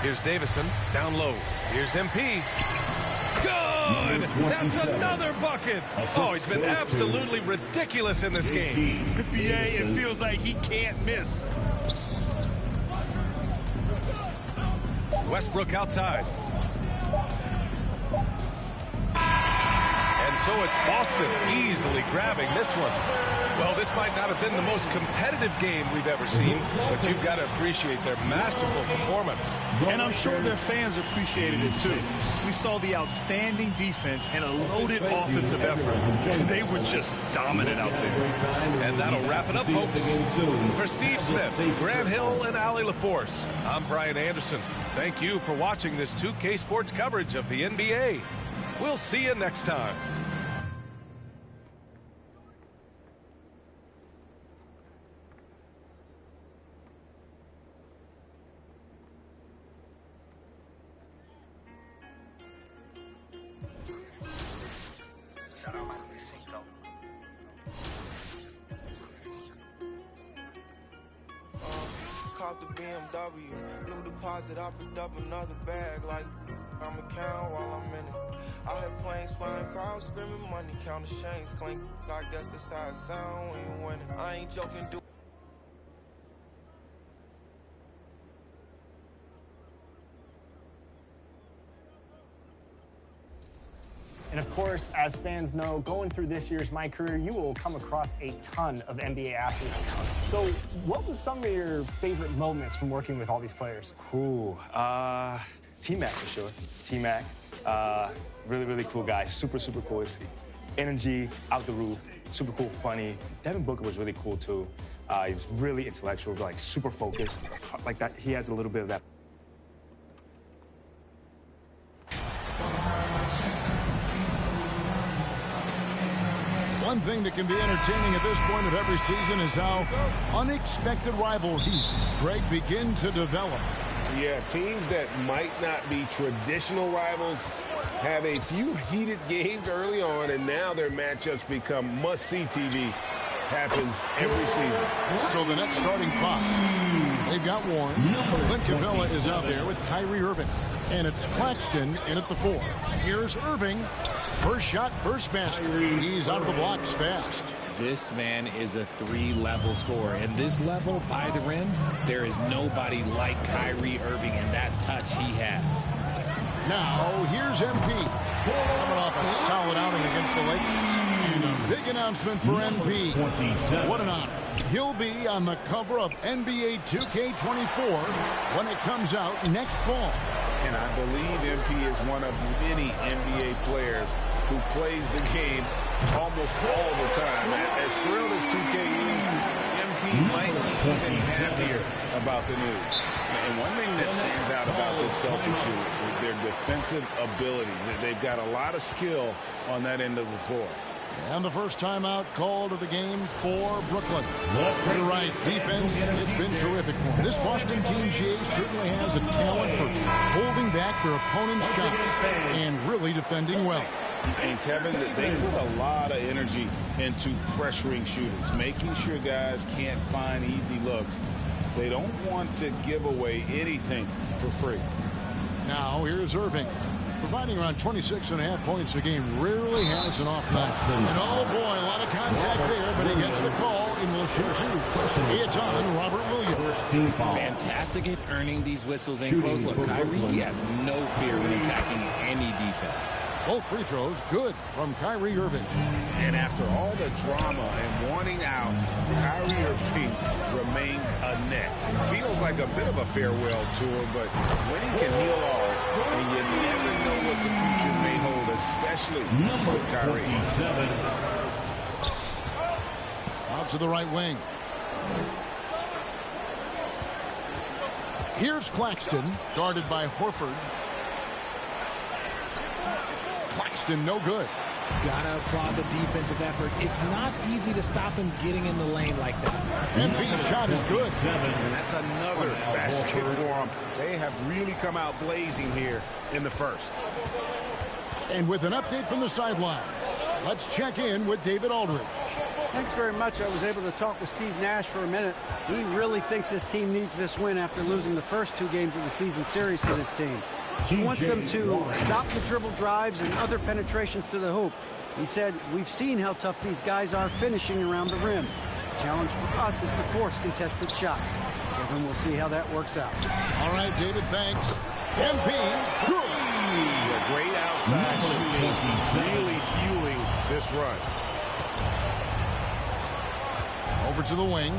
Here's Davison, down low. Here's MP. Good! That's another bucket! Oh, he's been absolutely ridiculous in this game. NBA, it feels like he can't miss. Westbrook outside. And so it's Boston easily grabbing this one. Well, this might not have been the most competitive game we've ever seen, but you've got to appreciate their masterful performance. And I'm sure their fans appreciated it too. We saw the outstanding defense and a loaded offensive effort. They were just dominant out there. And that'll wrap it up, folks. For Steve Smith, Grant Hill, and Allie LaForce, I'm Brian Anderson. Thank you for watching this 2K Sports coverage of the NBA. We'll see you next time. Caught the BMW, new deposit, I picked up another bag like I'm a count while I'm in it. I hear planes flying, crowds screaming, money counting chains clink. I guess that's how it sound when you winning. I ain't joking, dude. And of course, as fans know, going through this year's My Career, you will come across a ton of NBA athletes. So what was some of your favorite moments from working with all these players? Cool. T-Mac for sure. T-Mac, really, really cool guy. Super, super cool. His energy out the roof, super cool, funny. Devin Booker was really cool too. He's really intellectual, like super focused. Like that, he has a little bit of that. One thing that can be entertaining at this point of every season is how unexpected rivalries, Greg, begin to develop. Yeah, teams that might not be traditional rivals have a few heated games early on, and now their matchups become must-see TV. Happens every season. So the next starting five, they've got Warren. Clint Capella is out there with Kyrie Irving. And it's Claxton in at the 4. Here's Irving. First shot, first basket. He's out of the blocks fast. This man is a 3-level scorer. And this level by the rim, there is nobody like Kyrie Irving and that touch he has. Now, here's MP. Coming off a solid outing against the Lakers. And a big announcement for MP. What an honor. He'll be on the cover of NBA 2K24 when it comes out next fall. And I believe MP is one of many NBA players who plays the game almost all the time. As thrilled as 2K is, MP might be even happier about the news. And one thing that stands out about this Celtics unit is their defensive abilities. They've got a lot of skill on that end of the floor. And the first timeout called of the game for Brooklyn. You're right, defense, it's been terrific for them. This Boston team, GA, certainly has a talent for holding back their opponent's shots and really defending well. And Kevin, they put a lot of energy into pressuring shooters, making sure guys can't find easy looks. They don't want to give away anything for free. Now here's Irving. Providing around 26.5 points a game, rarely has an off night. And oh boy, a lot of contact there, but he gets the call and will shoot 2. It's on Robert Williams. Fantastic at earning these whistles in close look. Kyrie, he has no fear when attacking any defense. Both free throws good from Kyrie Irving. And after all the drama and wanting out, Kyrie Irving remains a net. Feels like a bit of a farewell tour, but winning can heal all, and you never know what the future may hold, especially with Kyrie. Out to the right wing. Here's Claxton, guarded by Horford. Claxton, no good. Gotta applaud the defensive effort. It's not easy to stop him getting in the lane like that. MP's shot is good. And that's another basket for them. They have really come out blazing here in the first. And with an update from the sidelines, let's check in with David Aldridge. Thanks very much. I was able to talk with Steve Nash for a minute. He really thinks his team needs this win after losing the first 2 games of the season series to this team. He wants them to stop the dribble drives and other penetrations to the hoop. He said, we've seen how tough these guys are finishing around the rim. The challenge for us is to force contested shots. Kevin, we'll see how that works out. All right, David, thanks. MP, good. A great outside shooting, really fueling this run. Over to the wing.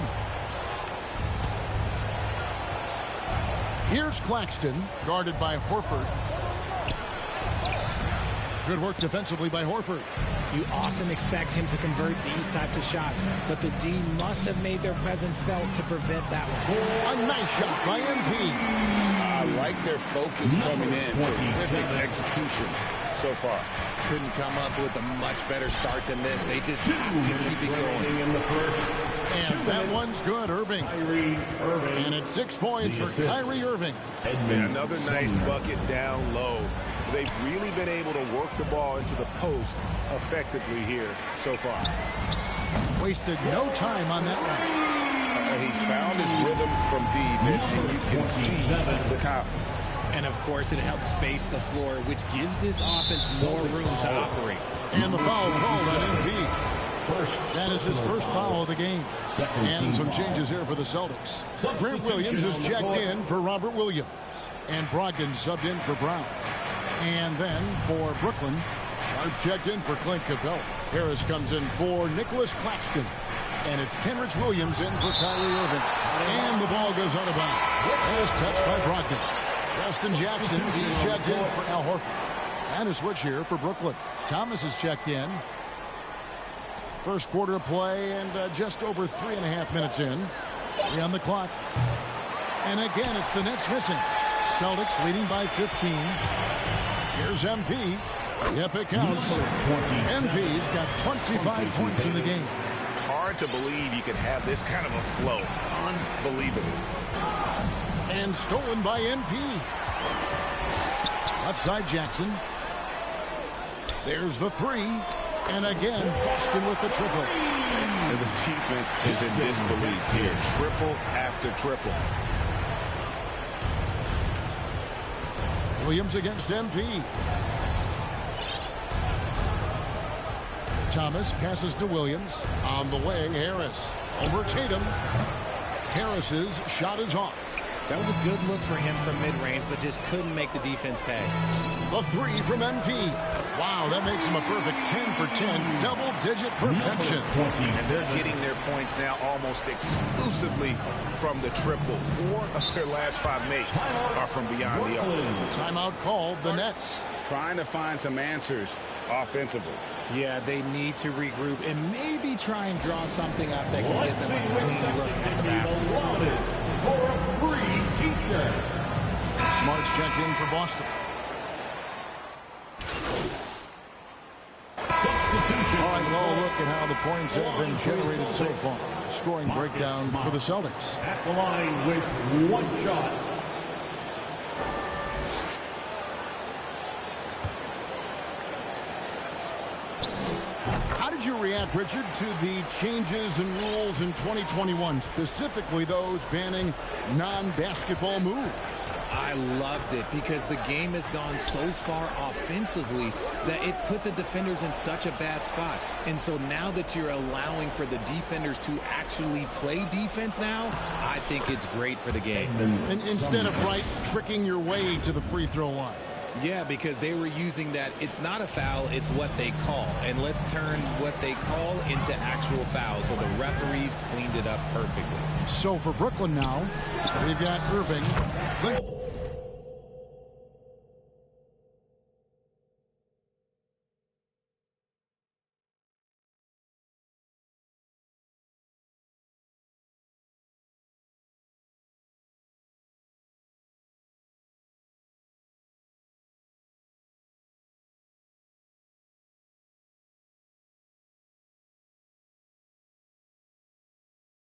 Here's Claxton, guarded by Horford. Good work defensively by Horford. You often expect him to convert these types of shots, but the D must have made their presence felt to prevent that one. A nice shot by MP. I like their focus coming in. Terrific execution so far. Couldn't come up with a much better start than this. They just have to keep it going. And that one's good, Irving. And it's 6 points for Kyrie Irving. And another nice bucket down low. They've really been able to work the ball into the post effectively here so far. Wasted no time on that one. He's found his rhythm from deep, and you can see the confidence. And, of course, it helps space the floor, which gives this offense more room to operate. And the foul called on MP. That is his first foul of the game. And some changes here for the Celtics. Grant Williams is checked in for Robert Williams. And Brogdon subbed in for Brown. And then for Brooklyn, Sharp's checked in for Clint Capella. Harris comes in for Nicholas Claxton. And it's Kenrich Williams in for Kyrie Irving. And the ball goes out of bounds. As touched by Brogdon. Justin Jackson, he's checked in for Al Horford. And a switch here for Brooklyn. Thomas is checked in. First quarter of play and just over 3.5 minutes in. 3 on the clock. And again, it's the Nets missing. Celtics leading by 15. Here's MP. Yep, it counts. MP's got 25 points in the game. Hard to believe you could have this kind of a flow. Unbelievable. And stolen by MP. Left side Jackson. There's the 3. And again, Boston with the triple. And the defense is in disbelief here. Triple after triple. Williams against MP. Thomas passes to Williams. On the way, Harris. Over Tatum. Harris's shot is off. That was a good look for him from mid-range, but just couldn't make the defense pay. The 3 from MP. Wow, that makes him a perfect 10 for 10. Double-digit perfection. And they're getting their points now almost exclusively from the triple. 4 of their last 5 makes are from beyond the arc. Timeout called the Nets. Trying to find some answers offensively. Yeah, they need to regroup and maybe try and draw something up that can get them a clean look at the basket. Smart's checked in for Boston. All right, well, look at how the points have been generated so far. Scoring breakdown for the Celtics. At the line with 1 shot. How did you react, Richard, to the changes and rules in 2021, specifically those banning non-basketball moves? I loved it because the game has gone so far offensively that it put the defenders in such a bad spot. And so now that you're allowing for the defenders to actually play defense now, I think it's great for the game. And instead of tricking your way to the free throw line. Yeah, because they were using that it's not a foul, it's what they call. And let's turn what they call into actual fouls. So the referees cleaned it up perfectly. So for Brooklyn now, they've got Irving.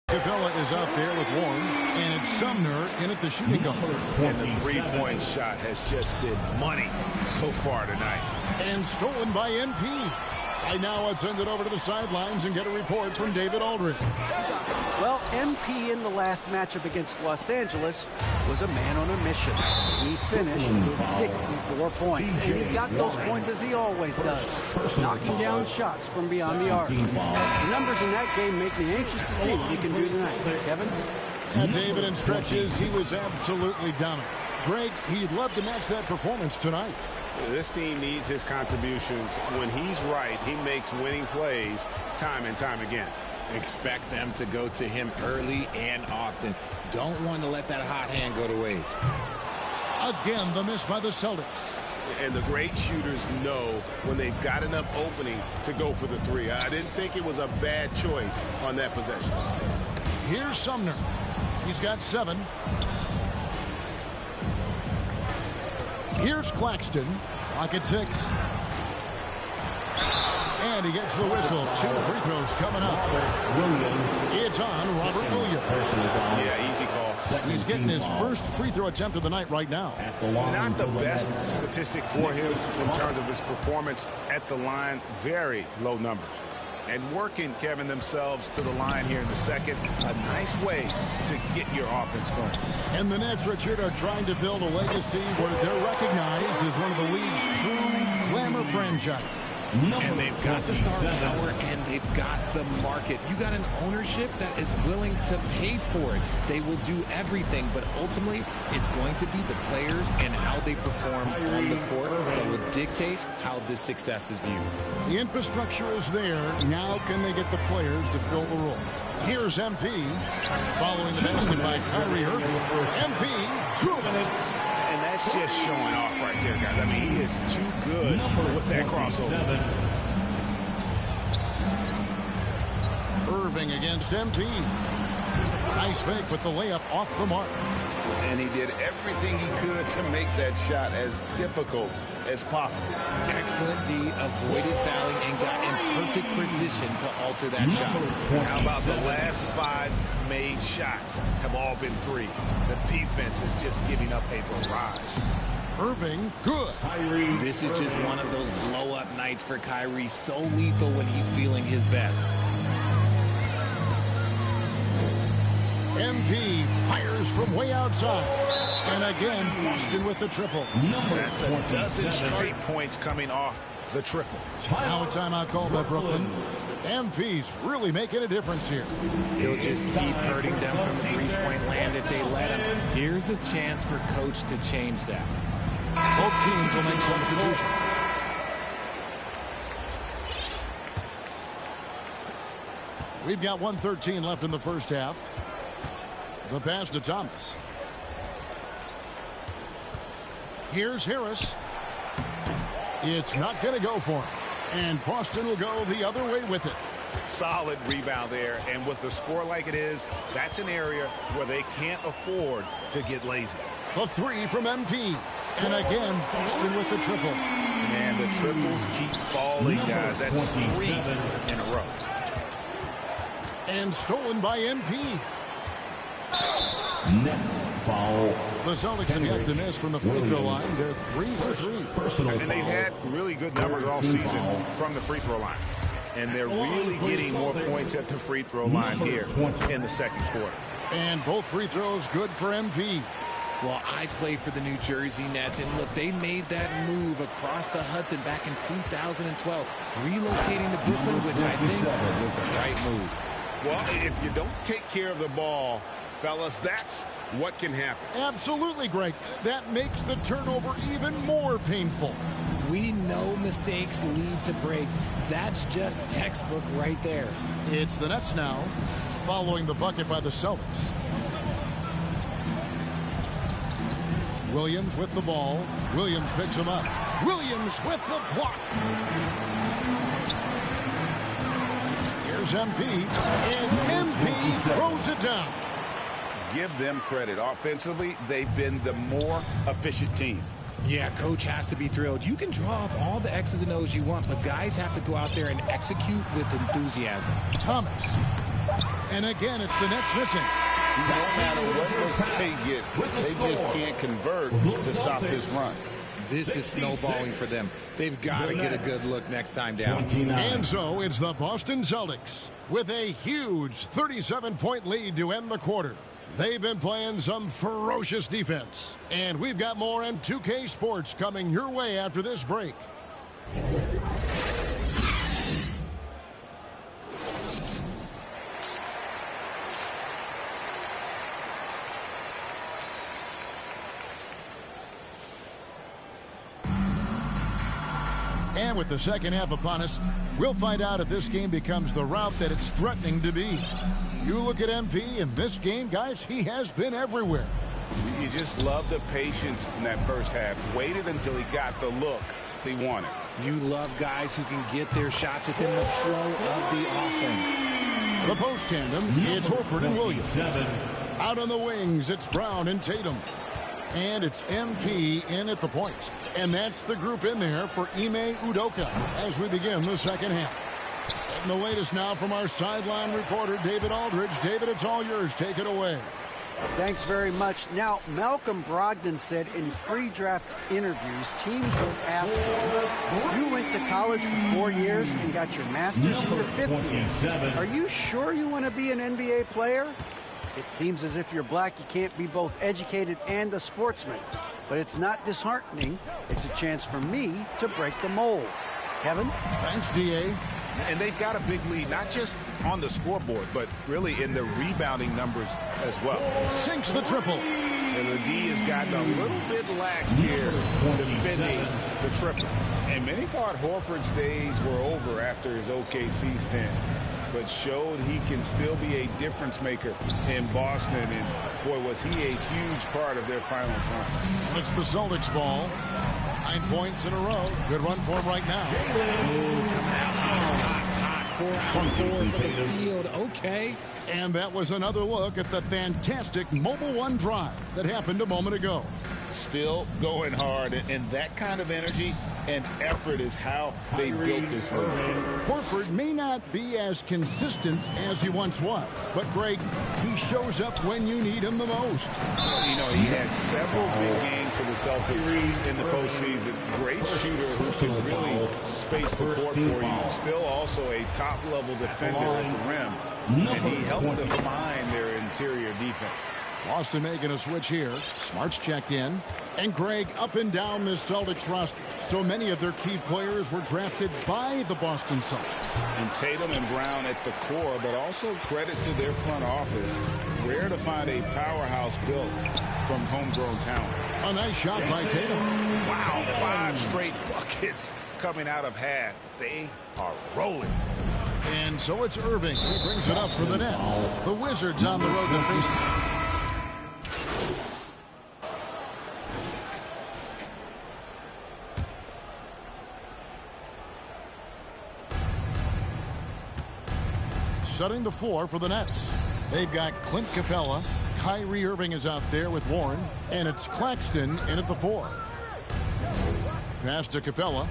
Capella is out there with Warren, and it's Sumner in at the shooting guard. And the three-point shot has just been money so far tonight. And stolen by NP. Right now, let's send it over to the sidelines and get a report from David Aldridge. Well, MP in the last matchup against Los Angeles was a man on a mission. He finished with 64 points, and he got those points as he always does, knocking down shots from beyond the arc. The numbers in that game make me anxious to see what he can do tonight. Kevin? And David, in stretches, he was absolutely dominant. Greg, he'd love to match that performance tonight. This team needs his contributions. When he's right, he makes winning plays time and time again. Expect them to go to him early and often. Don't want to let that hot hand go to waste. Again, the miss by the Celtics. And the great shooters know when they've got enough opening to go for the three. I didn't think it was a bad choice on that possession. Here's Sumner. He's got 7. Here's Claxton. Clock at 6. And he gets the whistle. 2 free throws coming up. It's on Robert Williams. Yeah, easy call. He's getting his first free throw attempt of the night right now. Not the best statistic for him in terms of his performance at the line. Very low numbers. And working, Kevin, themselves to the line here in the second. A nice way to get your offense going. And the Nets, Richard, are trying to build a legacy where they're recognized as one of the league's true glamour franchises. And they've got the star power and they've got the market. You got an ownership that is willing to pay for it. They will do everything, but ultimately it's going to be the players and how they perform on the court that will dictate how this success is viewed. The infrastructure is there. Now can they get the players to fill the role? Here's MP. Following the basket by Kyrie Irving. MP. 2 minutes. And that's just showing off right there, guys. I mean, he is too good with that crossover. Irving against MP. Nice fake with the layup off the mark. And he did everything he could to make that shot as difficult as possible. Excellent D, avoided fouling and got in perfect position to alter that shot. How about the last 5 made shots have all been threes? The defense is just giving up a barrage. Irving, good. This is just one of those blow-up nights for Kyrie. So lethal when he's feeling his best. MP fires from way outside. And again, Boston with the triple. That's a dozen straight points coming off the triple. Now a timeout call by Brooklyn. MP's really making a difference here. He'll just keep hurting them from the three-point land if they let him. Here's a chance for coach to change that. Both teams will make substitutions. We've got 1:13 left in the first half. The pass to Thomas. Here's Harris. It's not going to go for him. And Boston will go the other way with it. Solid rebound there. And with the score like it is, that's an area where they can't afford to get lazy. The 3 from MP. And again, Boston with the triple. Man, the triples keep falling, guys. That's 3 in a row. And stolen by MP. Next foul. The Celtics have yet to miss from the free throw line. They're 3 for 3. And they've had really good numbers all season from the free throw line. And they're really getting more points at the free throw line here in the second quarter. And both free throws good for MP. Well, I play for the New Jersey Nets, and look, they made that move across the Hudson back in 2012, relocating to Brooklyn, which I think was the right move. Well, if you don't take care of the ball, fellas, that's what can happen. Absolutely, Greg. That makes the turnover even more painful. We know mistakes lead to breaks. That's just textbook right there. It's the Nets now, following the bucket by the Celtics. Williams with the ball. Williams picks him up. Williams with the block. Here's MP. And MP throws it down. Give them credit. Offensively, they've been the more efficient team. Yeah, coach has to be thrilled. You can draw up all the X's and O's you want, but guys have to go out there and execute with enthusiasm. Thomas. And again, it's the Nets missing. No matter what looks they get, they just can't convert to stop this run. this is snowballing for them. They've got to get a good look next time down. And so it's the Boston Celtics with a huge 37-point lead to end the quarter. They've been playing some ferocious defense. And we've got more on 2K Sports coming your way after this break. And with the second half upon us, we'll find out if this game becomes the route that it's threatening to be. You look at MP in this game, guys, he has been everywhere. You just love the patience in that first half. Waited until he got the look he wanted. You love guys who can get their shots within the flow of the offense. The post tandem, it's Horford and Williams. Out on the wings, it's Brown and Tatum. And it's MP in at the point. And that's the group in there for Ime Udoka as we begin the second half. And the latest now from our sideline reporter, David Aldridge. David, it's all yours. Take it away. Thanks very much. Now, Malcolm Brogdon said in pre-draft interviews, teams will ask him, you went to college for 4 years and got your master's in your 5th year. Are you sure you want to be an NBA player? It seems as if you're black, you can't be both educated and a sportsman. But it's not disheartening. It's a chance for me to break the mold. Kevin? Thanks, D.A. And they've got a big lead, not just on the scoreboard, but really in the rebounding numbers as well. Sinks the triple. And the D has gotten a little bit laxed here defending the triple. And many thought Horford's days were over after his OKC stint, but showed he can still be a difference maker in Boston. And boy, was he a huge part of their finals run. It's the Celtics ball. 9 points in a row. Good run for him right now. Ooh, coming out hot. 4 out of 4 for the field. Okay. And that was another look at the fantastic Mobile One drive that happened a moment ago. Still going hard, and that kind of energy and effort is how they built this league. Horford may not be as consistent as he once was, but Greg, he shows up when you need him the most. You know, he had several big games for the Celtics in the postseason. Great shooter who can really space the court for you. Still also a top-level defender at the rim, and he helped define their interior defense. Boston making a switch here. Smart's checked in. And Greg, up and down this Celtics roster, so many of their key players were drafted by the Boston Celtics. And Tatum and Brown at the core, but also credit to their front office. Rare to find a powerhouse built from homegrown talent. A nice shot by Tatum. Wow, 5 straight buckets coming out of half. They are rolling. And so it's Irving. He brings it up for the Nets. The Wizards on the road to face them. Setting the floor for the Nets. They've got Clint Capella. Kyrie Irving is out there with Warren. And it's Claxton in at the 4. Pass to Capella.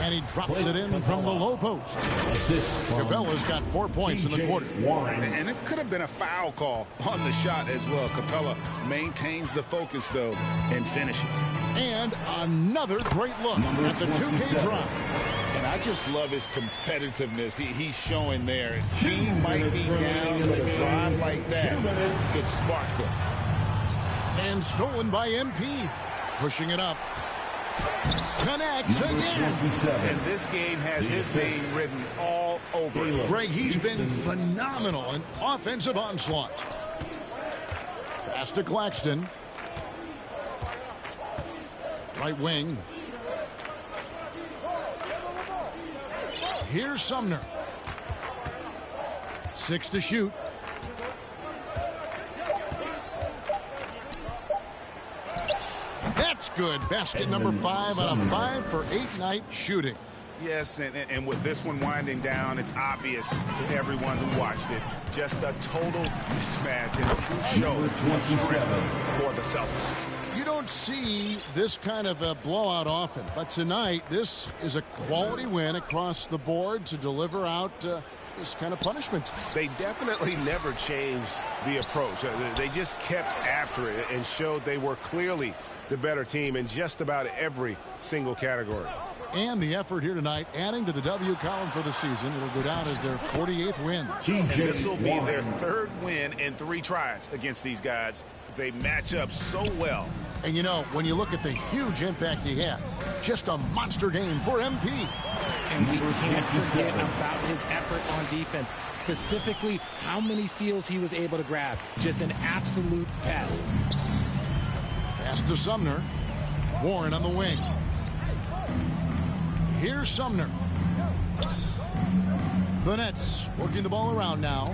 And he drops it in from the low post. Capella's got 4 points in the quarter. And it could have been a foul call on the shot as well. Capella maintains the focus, though, and finishes. And another great look at the 2K drive. And I just love his competitiveness he's showing there. Team might be down, but a drive like that could spark them. And stolen by MP. Pushing it up. Connects again. And this game has his name written all over it. Greg, he's been phenomenal in offensive onslaught. Pass to Claxton. Right wing. Here's Sumner. 6 to shoot. That's good. Basket number 5 out of 5 for 8-night shooting. Yes, and with this one winding down, it's obvious to everyone who watched it. Just a total mismatch and a true show of strength for the Celtics. You don't see this kind of a blowout often, but tonight this is a quality win across the board to deliver out this kind of punishment. They definitely never changed the approach. They just kept after it and showed they were clearly the better team in just about every single category. And the effort here tonight, adding to the W column for the season. It'll go down as their 48th win. And this will be their 3rd win in 3 tries against these guys. They match up so well. And you know, when you look at the huge impact he had, just a monster game for MP. And we can't forget about his effort on defense, specifically how many steals he was able to grab. Just an absolute pest. Pass to Sumner. Warren on the wing. Here's Sumner. The Nets working the ball around now.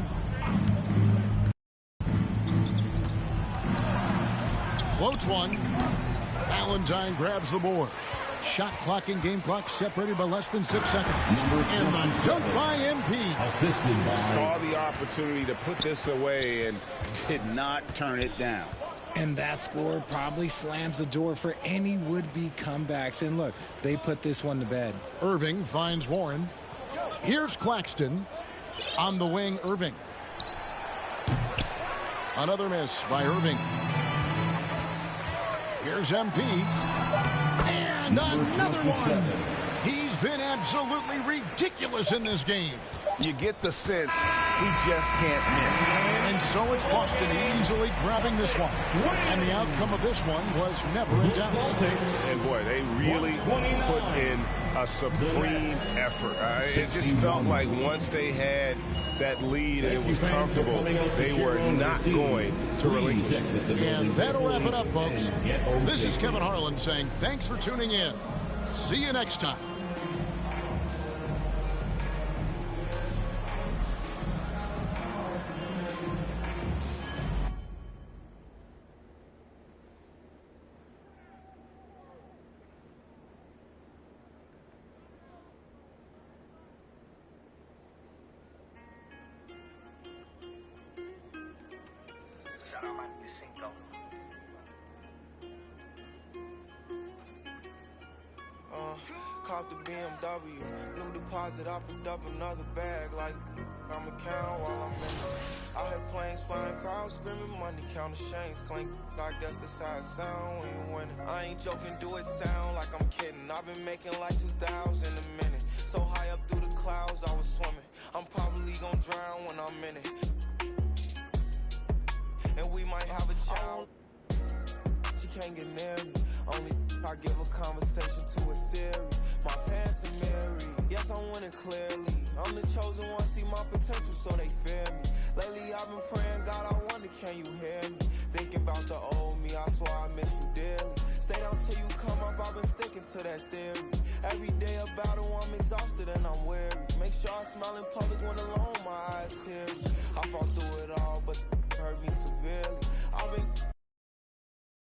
Floats one. Valentine grabs the board. Shot clock and game clock separated by less than 6 seconds. And the dunk by MP. Saw the opportunity to put this away and did not turn it down. And that score probably slams the door for any would-be comebacks. And look, they put this one to bed. Irving finds Warren. Here's Claxton. On the wing, Irving. Another miss by Irving. Here's MP. And another one. He's been absolutely ridiculous in this game. You get the sense he just can't miss. And so it's Boston easily grabbing this one. And the outcome of this one was never in doubt. And boy, they really put in a supreme effort. It just felt like once they had that lead and it was comfortable, they were not going to relinquish. And that'll wrap it up, folks. This is Kevin Harlan saying thanks for tuning in. See you next time. Caught the BMW, new deposit, I picked up another bag like I'm a count while I'm in it. I hear planes flying, crowds screaming, money counting chains clink. I guess that's how it sound when you winning. I ain't joking, do it sound like I'm kidding. I've been making like 2,000 a minute. So high up through the clouds, I was swimming. I'm probably gonna drown when I'm in it. And we might have a child. She can't get near me. Only I give a conversation to a Siri. My pants are married. Yes, I'm winning clearly. I'm the chosen one, see my potential, so they fear me. Lately, I've been praying, God, I wonder, can you hear me? Thinking about the old me, I swear I miss you dearly. Stay down till you come up, I've been sticking to that theory. Every day a battle, I'm exhausted and I'm weary. Make sure I smile in public when alone, my eyes teary.